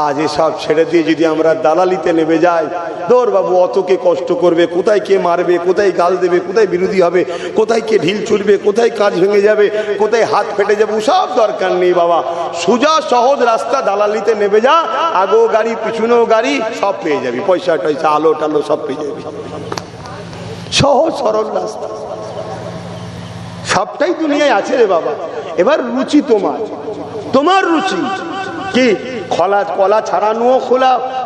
আজ এসব ছেড়ে দিয়ে যদি আমরা দালালিতে নেমে যাই, দৌড় বাবু অত কে কষ্ট করবে, কোথায় কে মারবে, কোথায় গাল দেবে, কোথায় বিরোধী হবে, কোথায় কে ঢিল ছুটবে, কোথায় কাজ ভেঙে যাবে, কোথায় হাত ফেটে যাবে, সব দরকার নেই বাবা। সোজা সহজ রাস্তা দালালিতে নেমে যা, আগেও গাড়ি পিছনেও গাড়ি, সব পেয়ে যাবি, পয়সা টয়সা আলো টালো সব পেয়ে যাবি। সহজ সরল রাস্তা, সবটাই দুনিয়ায় আছে রে বাবা। এবার রুচি তোমার, তোমার রুচি কি? কলা ছাড়ানো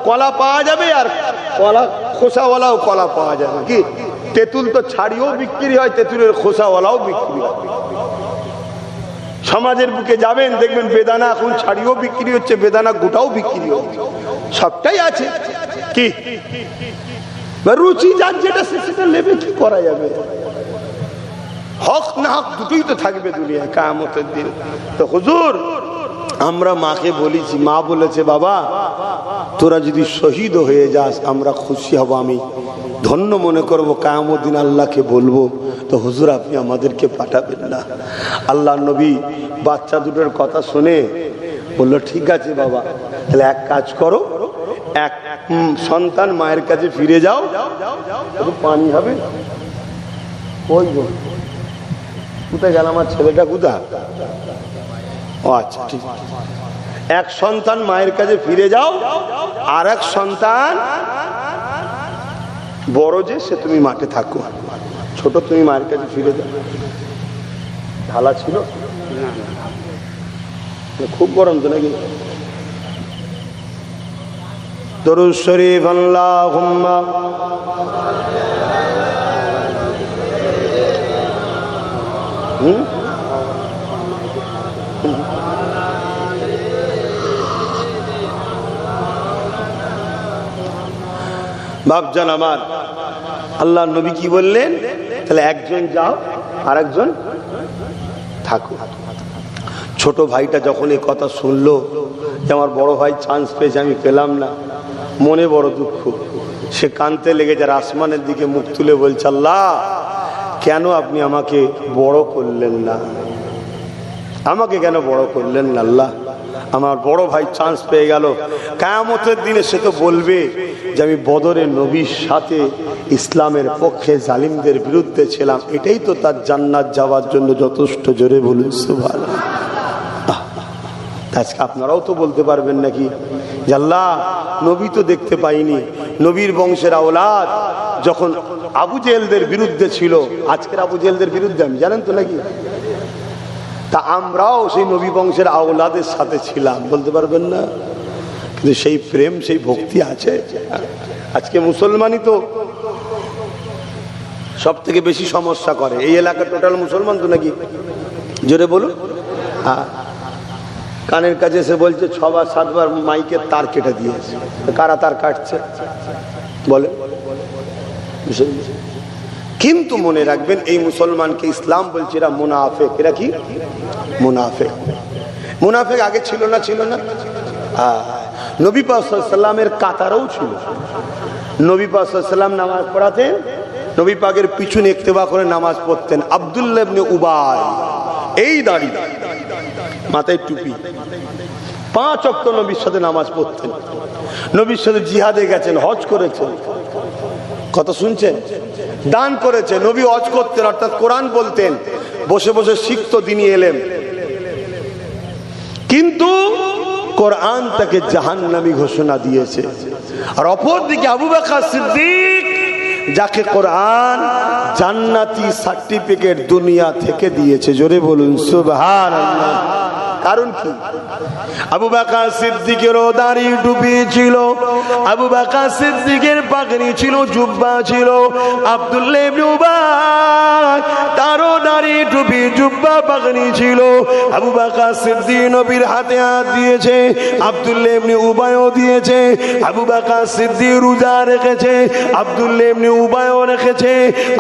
কলা পাওয়া যাবে, আর কলা খোসাওয়ালাও কলা পাওয়া যাবে। কি তেঁতুল তো ছাড়িয়েও বিক্রি হয়, তেঁতুলের খোসাওয়ালাও বিক্রি হয়। সমাজের বুকে যাবেন দেখবেন বেদানা এখন ছাড়িয়েও বিক্রি হচ্ছে, বেদানা গোটাও বিক্রি হচ্ছে, সবটাই আছে। কি রুচি যার যেটা সেটা নেবে, কি করা যাবে? হক না হক দুটোই তো থাকবে দুনিয়ায় কিয়ামতের দিন। তো হুজুর আমরা মাকে বলেছি, মা বলেছে বাবা তোরা যদি শহীদ হয়ে যাস আমরা খুশি হব, আমি ধন্য মনে করবো, কিয়ামতের দিন আল্লাহকে বলবো। তো হুজুর আপনি আমাদেরকে পাঠাবেন না? আল্লাহ নবী বাচ্চা দুটোর কথা শুনে বললো ঠিক আছে বাবা, তাহলে এক কাজ করো, এক সন্তান মায়ের কাছে ফিরে যাও, পানি হবে। ওই কোথায় গেল আমার ছেলেটা, কোথায়? ও আচ্ছা ঠিক। এক সন্তান মায়ের কাছে ফিরে যাও, আর এক সন্তান বড় যে সে তুমি মাঠে থাকো, ছোট তুমি মায়ের কাছে ফিরে যাও। ঢালা ছিল খুব গরম তো নাকি? দরুদ শরীফ আল্লাহুম্মা বাপজান আমার, আল্লাহ নবী কি বললেন? তাহলে একজন যাও আর একজন থাকো। ছোট ভাইটা যখন এই কথা শুনলো যে আমার বড় ভাই চান্স পেয়েছে, আমি পেলাম না, মনে বড় দুঃখ। সে কাঁদতে লেগে যার আসমানের দিকে মুখ তুলে বলছে আল্লাহ কেন আপনি আমাকে বড় করলেন না, আমাকে কেন বড় করলেন না আল্লাহ? আমার বড় ভাই চান্স পেয়ে গেল, কিয়ামতের দিনে সে তো বলবে যে আমি বদরের নবীর সাথে ইসলামের পক্ষে জালিমদের বিরুদ্ধে ছিলাম। এটাই তো তার জান্নাত যাওয়ার জন্য যথেষ্ট। জোরে বলুন সুবহানাল্লাহ। আজকে আপনারাও তো বলতে পারবেন নাকি যে আল্লাহ নবী তো দেখতে পাইনি, নবীর বংশের আওলাদ যখন আবু জেহেলদের বিরুদ্ধে ছিল, আজকের আবু জেহেলদের বিরুদ্ধে আমি, জানেন তো নাকি? তা আমরাও সেই নবী বংশের আওলাদের সাথে ছিলাম, বলতে পারবেন না? কিন্তু সেই প্রেম সেই ভক্তি আছে। আজকে মুসলমানই তো সব থেকে বেশি সমস্যা করে। এই এলাকার টোটাল মুসলমান তো নাকি? জোরে বলুন। কানের কাছে এসে বলছে 6 বার 7 বার মাইকের তার কেটে দিয়েছে। কারা তার কাটছে বলে? কিন্তু মনে রাখবেন এই মুসলমানকে ইসলাম বলছে এরা মুনাফেক। এরা কি মুনাফেক? মুনাফেক আগে ছিল না? ছিল না? নবী পাক সাল্লাল্লাহু আলাইহি ওয়াসাল্লামের কাতারও ছিল। নবী পাক সাল্লাল্লাহু আলাইহি ওয়াসাল্লাম নামাজ পড়াতেন, নবী পাকের পিছনে ইক্তেবা করে নামাজ পড়তেন। আব্দুল্লাহ ইবনে উবাই, এই দাড়ি, মাথায় টুপি, 5 ওয়াক্ত নবীর সাথে নামাজ পড়তেন, নবীর সাথে জিহাদে গেছেন, হজ করেছেন, কত শুনছেন, দান করেছে। নবী হজ করতেন, অর্থাৎ কোরআন বলতেন, বসে বসে শিখত দিনী এলেম। কিন্তু কোরআন তাকে জাহান্নামী ঘোষণা দিয়েছে। আর অপরদিকে আবু বকর সিদ্দিক, যাকে কোরআন জান্নাতি সার্টিফিকেট দুনিয়া থেকে দিয়েছে। জোরে বলুন সুবহানাল্লাহ। কারণ কি? আবু বকর সিদ্দিকেরও দাড়ি টুপি ছিল, আবু বকর সিদ্দিকের পাগড়ি ছিল, জুব্বা ছিল। আব্দুল্লাহ ইবনে উবাই, তারও দাড়ি টুপি জুব্বা পাগড়ি ছিল। আবু বকর সিদ্দিক নবীর হাতে হাত দিয়েছে, আব্দুল্লাহ ইবনে উবাইও দিয়েছে। আবু বকর সিদ্দিক রোজা রেখেছে, আব্দুল্লাহ ইবনে উবাইও রেখেছে।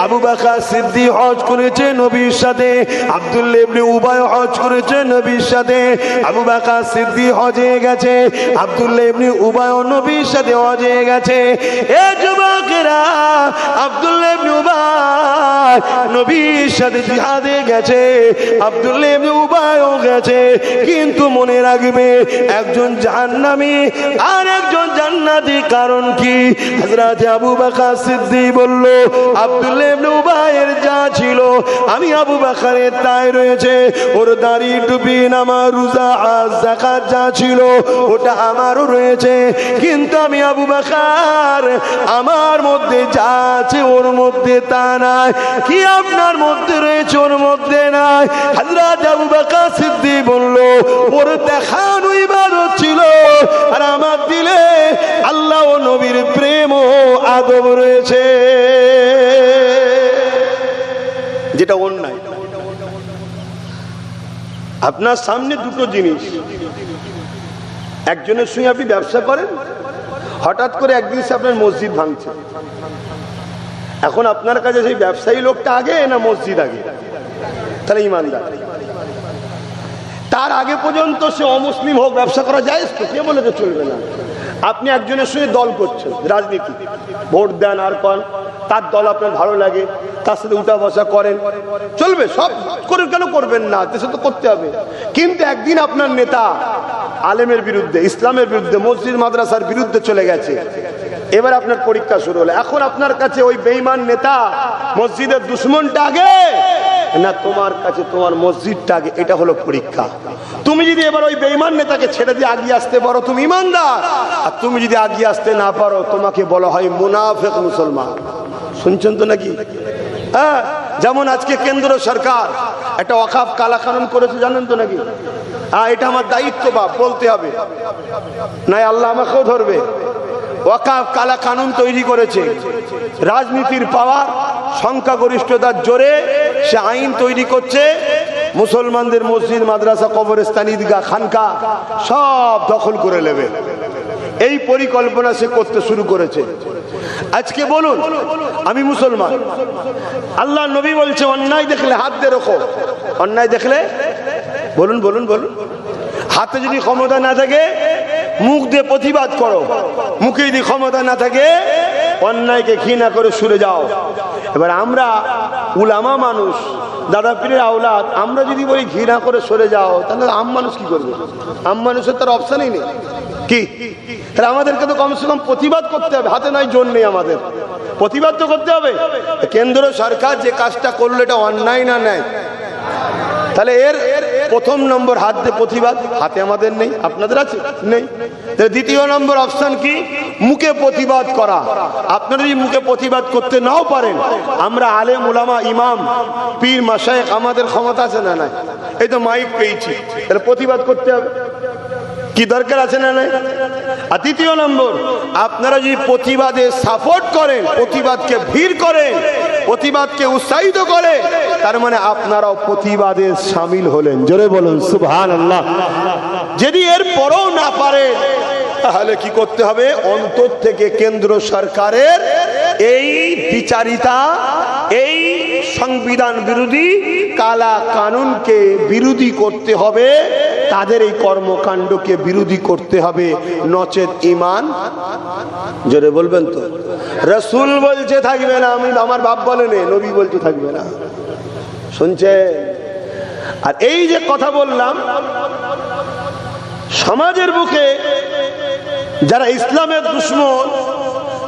আবু বকর সিদ্দিক হজ করেছে নবীর সাথে, আব্দুল্লাহ ইবনে উবাইও হজ করেছে নবীর সাথে। আবু বকর সিদ্দিক হজে গেছে, আব্দুল্লাহ ইবনে উবাইও নবীর সাথে হজে গেছে। এ যুবকেরা, আব্দুল্লাহ ইবনে উবাই নবীর সাথে জিহাদে গেছে, আব্দুল্লাহ ইবনে উবাইও গেছে। কিন্তু মনে রাখবে, একজন জাহান্নামী আর একজন জান্নাতি। কারণ কি? হযরত আবু বকর সিদ্দিক বলল, আব্দুল্লাহ ইবনে উবাইয়ের যা ছিল আমি আবু বকরের তাই রয়েছে। ওর দাড়ি টুপি নামাজ রোজা হজ যাকাত যা ছিল ওটা আমারও রয়েছে। কিন্তু আমি আবু বকর, আমার মধ্যে যা আছে ওর মধ্যে তা নাই। কি আপনার মধ্যে রয়েছে ওর মধ্যে নাই? হযরত আবু বকর সিদ্দিক বলল, ওর দেখানো ইবাদত ছিল, আর আমার দিলে আল্লাহ ও নবীর প্রেম ও আদব রয়েছে, যেটা অন্যায়। আপনার সামনে দুটো জিনিস, একজনের সঙ্গে আপনি ব্যবসা করেন, হঠাৎ করে একদিন সে আপনার মসজিদ ভাঙছে। এখন আপনার কাছে সেই ব্যবসায়ী লোকটা আগে না মসজিদ আগে? তাহলে ইমানদার। তার আগে পর্যন্ত সে অমুসলিম হোক, ব্যবসা করা যায় তো, কে বলেছে চলবে না? আপনি একজনের সঙ্গে দল করছেন, রাজনীতি, ভোট দেন আর কন, তার দল আপনার ভালো লাগে, তার সাথে উঠা বসা করেন, চলবে, সব করে কেন করবেন না? দেশে তো করতে হবে। কিন্তু একদিন আপনার নেতা আলেমের বিরুদ্ধে, ইসলামের বিরুদ্ধে, মসজিদ মাদ্রাসার বিরুদ্ধে চলে গেছে। এবার আপনার পরীক্ষা শুরু হলো। এখন আপনার কাছে ওই বেঈমান নেতা, মসজিদের দুশমনটা আগে না তোমার কাছে তোমার মসজিদটা আগে? এটা হলো পরীক্ষা। তুমি যদি এবার ওই বেঈমান নেতাকে ছেড়ে দিয়ে আগিয়ে আসতে পারো, তুমি ইমানদার। আর তুমি যদি আগিয়ে আসতে না পারো, তোমাকে বলা হয় মুনাফিক মুসলমান। শুনছেন তো নাকি? হ্যাঁ, যেমন আজকে কেন্দ্র সরকার একটা ওয়াকফ কালা কানুন করেছে, জানেন তো নাকি? এটা আমার দায়িত্ব, বাপ, বলতে হবে, নাই আল্লাহ আমাকেও ধরবে। ওয়াকফ কালা কানুন তৈরি করেছে, রাজনীতির পাওয়ার, সংখ্যাগরিষ্ঠতার জোরে সে আইন তৈরি করছে। মুসলমানদের মসজিদ মাদ্রাসা কবরস্থান ঈদগাহ খানকা সব দখল করে নেবে, এই পরিকল্পনা সে করতে শুরু করেছে। আজকে বলুন, আমি মুসলমান, আল্লাহ নবী বলছে অন্যায় দেখলে হাত দিয়ে রোখো। অন্যায় দেখলে বলুন বলুন বলুন, হাতে যদি ক্ষমতা না থাকে মুখ দিয়ে প্রতিবাদ করো, মুখে যদি ক্ষমতা না থাকে অন্যায়কে ঘৃণা করে সরে যাও। এবার আমরা উলামা মানুষ, দাদা পীরের আওলাদ, আমরা যদি বলি ঘৃণা করে সরে যাও, তাহলে আম মানুষ কি করবে? আম মানুষের তার অপশনই নেই। কি তাহলে আমাদেরকে তো কমসে কম প্রতিবাদ করতে হবে, হাতে নয় জোর নেই, আমাদের প্রতিবাদ তো করতে হবে। কেন্দ্র সরকার যে কাজটা করলো এটা অন্যায় না নেয়? তাহলে এর প্রথম নম্বর হাত দিয়ে প্রতিবাদ, হাতে আমাদের নেই, আপনাদের আছে? নেই। দ্বিতীয় নম্বর অপশন কি? মুখে প্রতিবাদ করা। আপনারা যদি মুখে প্রতিবাদ করতে নাও পারেন, আমরা আলেম উলামা ইমাম পীর মাশায়েখ, আমাদের ক্ষমতা আছে না নাই? এই তো মাইক পেয়েছি, তাহলে প্রতিবাদ করতে হবে, কি দরকার আছে না নাই? আর তৃতীয় নম্বর, আপনারা যদি প্রতিবাদে সাপোর্ট করেন, প্রতিবাদকে ভিড় করেন, প্রতিবাদকে উৎসাহিত করে, তার মানে আপনারাও প্রতিবাদে শামিল হলেন। জোরে বলুন সুবহানাল্লাহ। যদি এর পরও না পারে, তাহলে কি করতে হবে? অন্তর থেকে কেন্দ্র সরকারের এই বিচারিতা, এই সংবিধান বিরোধী কালা কানুনকে বিরোধী করতে হবে, তাদের এই কর্মকাণ্ডকে বিরোধী করতে হবে, নচেত ঈমান। জোরে বলবেন তো। রাসূল বলছে থাকবে না, আমি আমার বাপ বলেনি, নবী বলছে থাকবে না। শুনছে? আর এই যে কথা বললাম, সমাজের বুকে যারা ইসলামের দুশমন,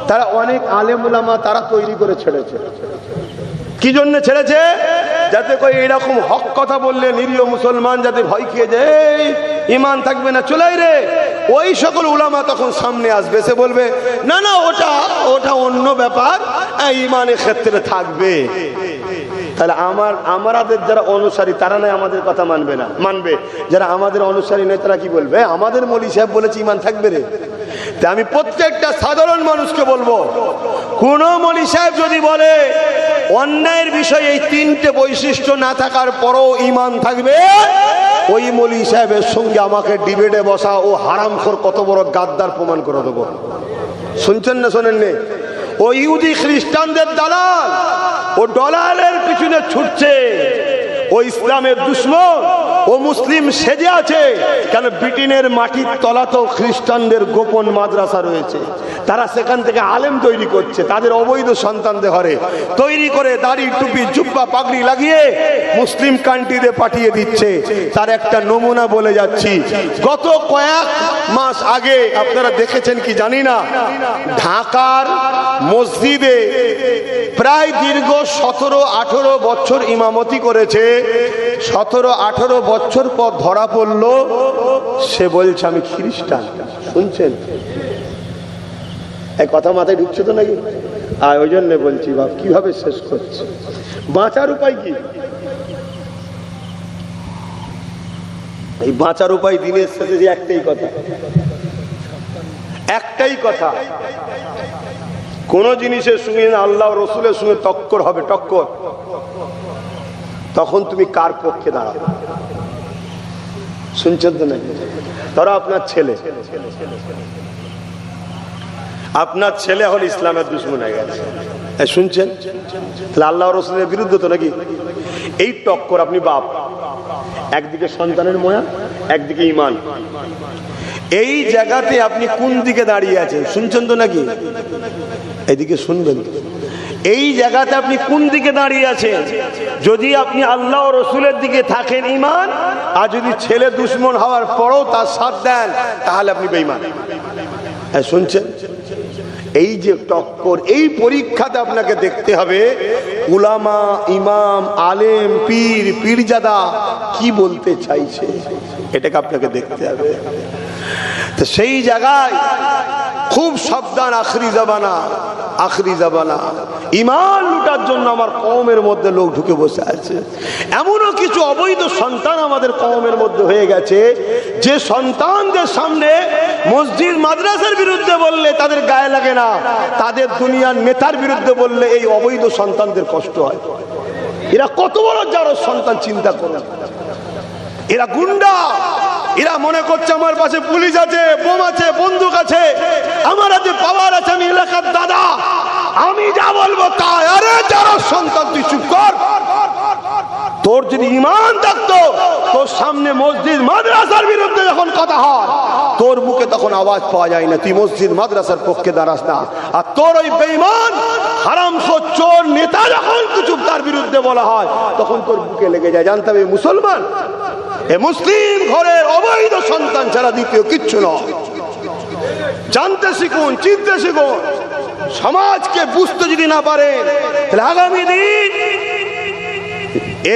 তারা অনেক আলেম উলামা তারা তৈরি করে ছেড়েছে। কি জন্য ছেড়েছে? যাতে করে এরকম হক কথা বললে নিরীহ মুসলমান যাতে ভয় খেয়ে যায়, ঈমান থাকবে না, চলাই রে, ওই সকল উলামা তখন সামনে আসবে, সে বলবে না না ওটা অন্য ব্যাপার, ঈমানের ক্ষেত্রে থাকবে। তাহলে আমাদের যারা অনুসারী তারা নয় আমাদের কথা মানবে না, মানবে। যারা আমাদের অনুসারী নয় তারা কি বলবে? আমাদের মৌলী সাহেব বলেছে ঈমান থাকবে রে। তাই আমি প্রত্যেকটা সাধারণ মানুষকে বলবো, কোন মৌলী সাহেব যদি বলে অন্যায়ের বিষয়ে এই তিনটে বৈশিষ্ট্য না থাকার পরও ঈমান থাকবে, ওই মৌলী সাহেবের সঙ্গে আমাকে ডিবেটে বসা, ও হারামখোর কত বড় গাদ্দার প্রমাণ করে দেবো। শুনছেন না শোনেননি? ও ইহুদি খ্রিস্টানদের দালাল, ও ডলারের পিছনে ছুটছে, ও ইসলামের দুশমন, ও মুসলিম সেজে আছে। কেন? ব্রিটেনের মাটির তলাতেও খ্রিস্টানদের গোপন মাদ্রাসা রয়েছে, তারা সেখান থেকে আলেম তৈরি করছে, তাদের অবৈধ সন্তানদের ঘরে তৈরি করে দাড়ি টুপি জুব্বা পাগড়ি লাগিয়ে মুসলিম কান্ট্রিতে পাঠিয়ে দিচ্ছে। তার একটা নমুনা বলে যাচ্ছি। গত কয়েক মাস আগে আপনারা দেখেছেন কি জানি না, ঢাকার মসজিদে প্রায় দীর্ঘ 17-18 বছর ইমামতি করেছে, 17-18 বছর পর ধরা পড়ল, সে বলছে আমি খ্রিস্টান। শুনছেন? এই কথা মাথায় ঢুকছে তো নাকি? আর ওই জন্য বলছি বাপ, কিভাবে শেষ করছে, বাঁচার উপায় কি? এই বাঁচার উপায় দিনের শেষে যে একটাই কথা, কোন জিনিসের সঙ্গে আল্লাহ রসুলের সঙ্গে টক্কর হবে, টক্কর, তখন তুমি কার পক্ষে দাঁড়াবে? শুনছেন তো নাকি? ধরো আপনার ছেলে হল ইসলামের দুশমন হয়ে গেছে, শুনছেন? তাহলে আল্লাহ রসুলের বিরুদ্ধে তো নাকি? এই টক্কর, আপনি বাপ, একদিকে সন্তানের মায়া, একদিকে ঈমান, এই জায়গাতে আপনি কোন দিকে দাঁড়িয়ে আছেন? শুনছেন তো নাকি? এদিকে শুনবেন। এই জায়গাতে আপনি কোন দিকে দাঁড়িয়ে আছেন? যদি আপনি আল্লাহ ও রসুলের দিকে থাকেন ঈমান, আর যদি ছেলে দুশমন হওয়ার পরও তার সাথ দেন, তাহলে আপনি বেঈমান। শুনছেন? এই যে টক্কর, এই পরীক্ষাতে আপনাকে দেখতে হবে উলামা, ইমাম, আলেম, পীর, পীরজাদা কি বলতে চাইছে, এটাকে আপনাকে দেখতে হবে। তো সেই জায়গায় খুব সাবধান। আখরি জামানা ঈমান লুটার জন্য আমার কওমের মধ্যে লোক ঢুকে বসে আছে। এমনও কিছু অবৈধ সন্তান আমাদের কওমের মধ্যে হয়ে গেছে, যে সন্তানদের সামনে মসজিদ মাদ্রাসার বিরুদ্ধে বললে তাদের গায়ে লাগে না, তাদের দুনিয়ার নেতার বিরুদ্ধে বললে এই অবৈধ সন্তানদের কষ্ট হয়। এরা কত বড় যারা সন্তান, চিন্তা করুন। এরা গুন্ডা, এরা মনে করছে আমার পাশে পুলিশ আছে, বোম আছে, বন্দুক আছে, আমার হাতে পাওয়ার আছে, আমি এলাকার দাদা, আমি যা বলবো তাই। আরে যারা সন্তান, তুই চুপ কর। তোর যদি ঈমান থাকতো, তোর সামনে মসজিদ মাদ্রাসার বিরুদ্ধে যখন কথা হয়, তোর মুখে তখন আওয়াজ পাওয়া যায় না, তুই মসজিদ মাদ্রাসার পক্ষে দাঁড়াস না। আর তোর ওই বেঈমান হারামখোর চোর নেতা যখন কিছু তার বিরুদ্ধে বলা হয়, তখন তোর বুকে লেগে যায়। জানতে হবে মুসলমান, এ মুসলিম ঘরের অবৈধ সন্তান ছাড়া দ্বিতীয় কিচ্ছু নয়। জানতে শিখুন, চিনতে শিখুন। সমাজকে বুঝতে যদি না পারেন, তাহলে আগামী দিন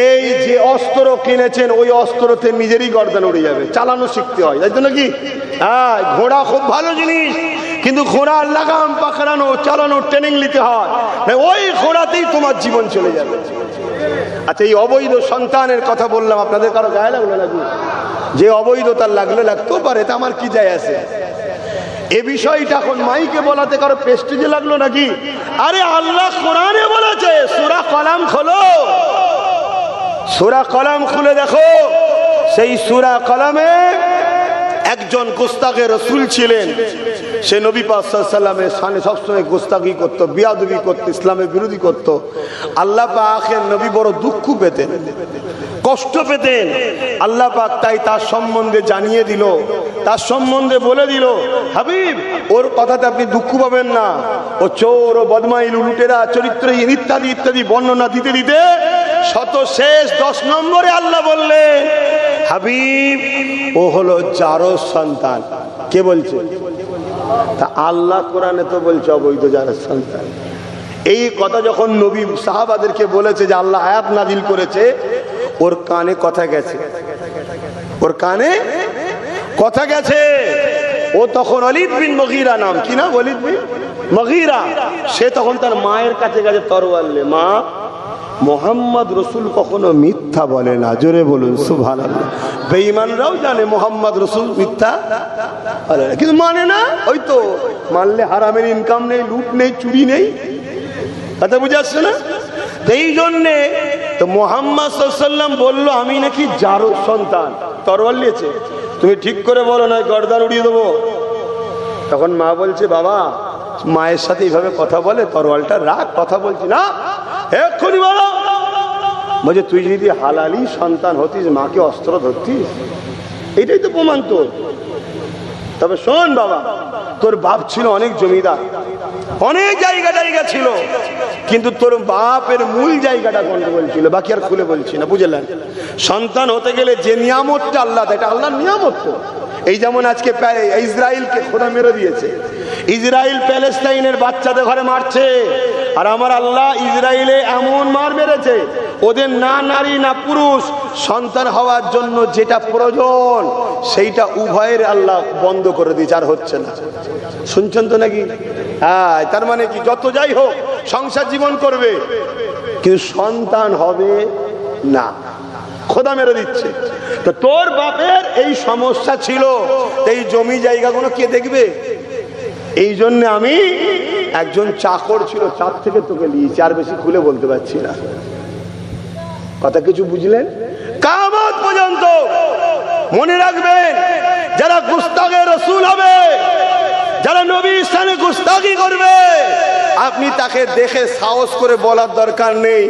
এই যে অস্ত্র কিনেছেন, ওই অস্ত্রতে নিজেরই গর্দান উড়ে যাবে। চালানো শিখতে হয়, তাই তো নাকি? হ্যাঁ, ঘোড়া খুব ভালো জিনিস, কিন্তু ঘোড়ার লাগাম পাকড়ানো, চালানো ট্রেনিং নিতে হয়, ওই ঘোড়াতেই তোমার জীবন চলে যাবে। আচ্ছা, এই অবৈধ সন্তানের কথা বললাম, আপনাদের কারো গায়ে লাগলো নাকি? যে অবৈধ তার লাগতেও পারে, তা আমার কি যায় আসে? এ বিষয়টা এখন মাইকে বলাতে কারো প্রেস্টিজে লাগলো নাকি? আরে আল্লাহ কোরআনে বলেছে, সূরা কলাম খোলো, সূরা কলাম খুলে দেখো। সেই সূরা কলামে একজন গোস্তাকে রসুল ছিলেন, সে নবী পাক সাল্লাল্লাহু আলাইহি সাল্লামের শানে সবসময় গোস্তাকি করত, বিয়াদবি করত, ইসলামের বিরোধী করত। আল্লাহ পাকের নবী বড় দুঃখ পেতেন, কষ্ট পেতেন। আল্লাহ পাক তাই তার সম্বন্ধে জানিয়ে দিল, তার সম্বন্ধে বলে দিল, হাবিব ওর কথাতে আপনি দুঃখ পাবেন না। ও চোর, ও বদমাইল, লুটেরা, চরিত্রহীন ইত্যাদি ইত্যাদি বর্ণনা দিতে দিতে শত শেষ 10 নম্বরে আল্লাহ বললেন, হাবিব ও হলো জারজ সন্তান। কে বলছে? তা আল্লাহ কোরআনে তো বলছে অবৈধ জারজ সন্তান। এই কথা যখন নবী সাহাবাদেরকে বলেছে যে আল্লাহ আয়াত নাজিল করেছে, ওর কানে কথা গেছে, ওর কানে কথা গেছে। ও তখন ওয়ালিদ বিন মুগীরা, নাম কি না, ওয়ালিদ বিন মুগীরা, সে তখন তার মায়ের কাছে গেছে তরোয়াল নিয়ে, মা মোহাম্মদ রসুল কখনো মিথ্যা বলে না, জোরে বলুন সুবহানাল্লাহ। বেঈমানরাও জানে মোহাম্মদ রসুল মিথ্যা বলে না, কিন্তু মানে না। ওই তো মানলে হারামের ইনকাম নেই, লুট নেই, চুরি নেই, কথা বুঝে আসছে না? এই জন্যে তো মোহাম্মদ সাল্লাল্লাহু আলাইহি ওয়াসাল্লাম বললো আমি নাকি জারজ সন্তান। তরোয়াল নিয়েছে, তুমি ঠিক করে বলো না গর্দান উড়িয়ে দেবো। তখন মা বলছে, বাবা মায়ের সাথে এইভাবে কথা বলে, তরোয়ালটা রাখ, কথা বলছি না, এক্ষুনি বলো। বলছে তুই যদি হালালি সন্তান হতিস, মাকে অস্ত্র ধরতিস, এটাই তো প্রমাণ তোর। তবে শোন বাবা, তোর বাপ ছিল অনেক জমিদার, অনেক জায়গা ছিল, কিন্তু তোর বাপের মূল জায়গাটা গন্ডগোল ছিল, বাকি আর খুলে বলছি না, বুঝলেন? সন্তান হতে গেলে যে নিয়ামতটা আল্লাহ, এটা আল্লাহর নিয়ামত। এই যেমন আজকে ইসরায়েলকে খোদা মেরে দিয়েছে, ইসরায়েল প্যালেস্টাইনের বাচ্চাদের ঘরে মারছে, আর আমার আল্লাহ ইসরায়েলে এমন মার মেরেছে, ওদের না নারী না পুরুষ সন্তান হওয়ার জন্য যেটা প্রয়োজন সেইটা উভয়ের আল্লাহ বন্ধ করে দিয়েছে, আর হচ্ছে না। শুনছেন তো নাকি? হ্যাঁ, তার মানে কি, যত যাই হোক সংসার জীবন করবে, কিন্তু সন্তান হবে না, খোদা মেরে দিচ্ছে। তো তোর বাপের এই সমস্যা ছিল, এই জমি জায়গাগুলো কে দেখবে? এই জন্য আমি একজন চাকর ছিল, তার থেকে তোকে নিয়েছি, আর বেশি খুলে বলতে পারছি না। কথা কিছু বুঝলেন? কিয়ামত পর্যন্ত মনে রাখবেন, যারা গুস্তাখে রাসূল হবে, যারা নবীর শানে গুস্তাখি করবে, আপনি তাকে দেখে সাহস করে বলার দরকার নেই,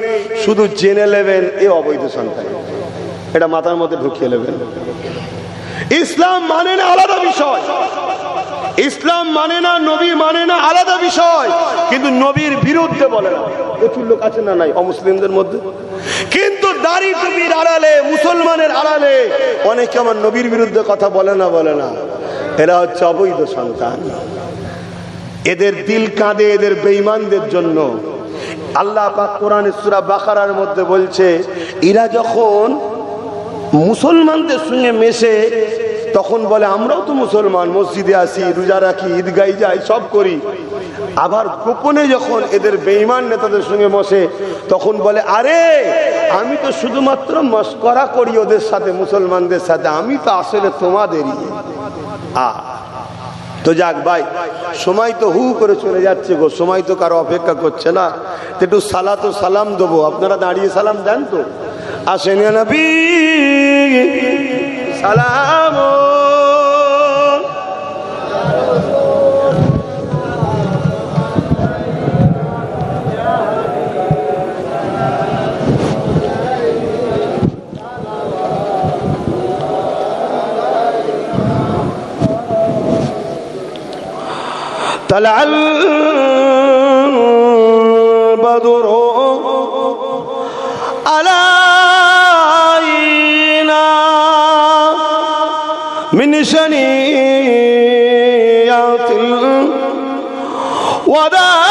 শুধু জেনে নেবেন এ অবৈধ সন্তান, এটা মাথার মধ্যে ঢুকিয়ে নেবেন। ইসলাম মানে না আলাদা বিষয়, ইসলাম মানে না, নবী মানে না আলাদা বিষয়, কিন্তু নবীর বিরুদ্ধে বলে না। প্রচুর লোক আছে না নাই অমুসলিমদের মধ্যে, কিন্তু দাড়ি টুপির আড়ালে, মুসলমানের আড়ালে অনেকে আমার নবীর বিরুদ্ধে কথা বলে না। এরা হচ্ছে অবৈধ সন্তান, এদের দিল কাঁদে এদের বেঈমানদের জন্য। আল্লাহ পাক কোরআনে সূরা বাকারার মধ্যে বলছে, এরা যখন মুসলমানদের সঙ্গে মেশে তখন বলে আমরাও তো মুসলমান, মসজিদে আসি, রোজা রাখি, ঈদগাহে যাই, সব করি। আবার গোপনে যখন এদের বেঈমান নেতাদের সঙ্গে বসে তখন বলে, আরে আমি তো শুধুমাত্র মস্করা করি ওদের সাথে, মুসলমানদের সাথে, আমি তো আসলে তোমাদেরই। তো যাক ভাই, সময় তো হু করে চলে যাচ্ছে গো, সময় তো কারো অপেক্ষা করছে না। একটু সালাত ও সালাম দেবো, আপনারা দাঁড়িয়ে সালাম দেন তো। আসেন ইয়া নবী সালাম, طلع البدر علينا من شنيعة الوداع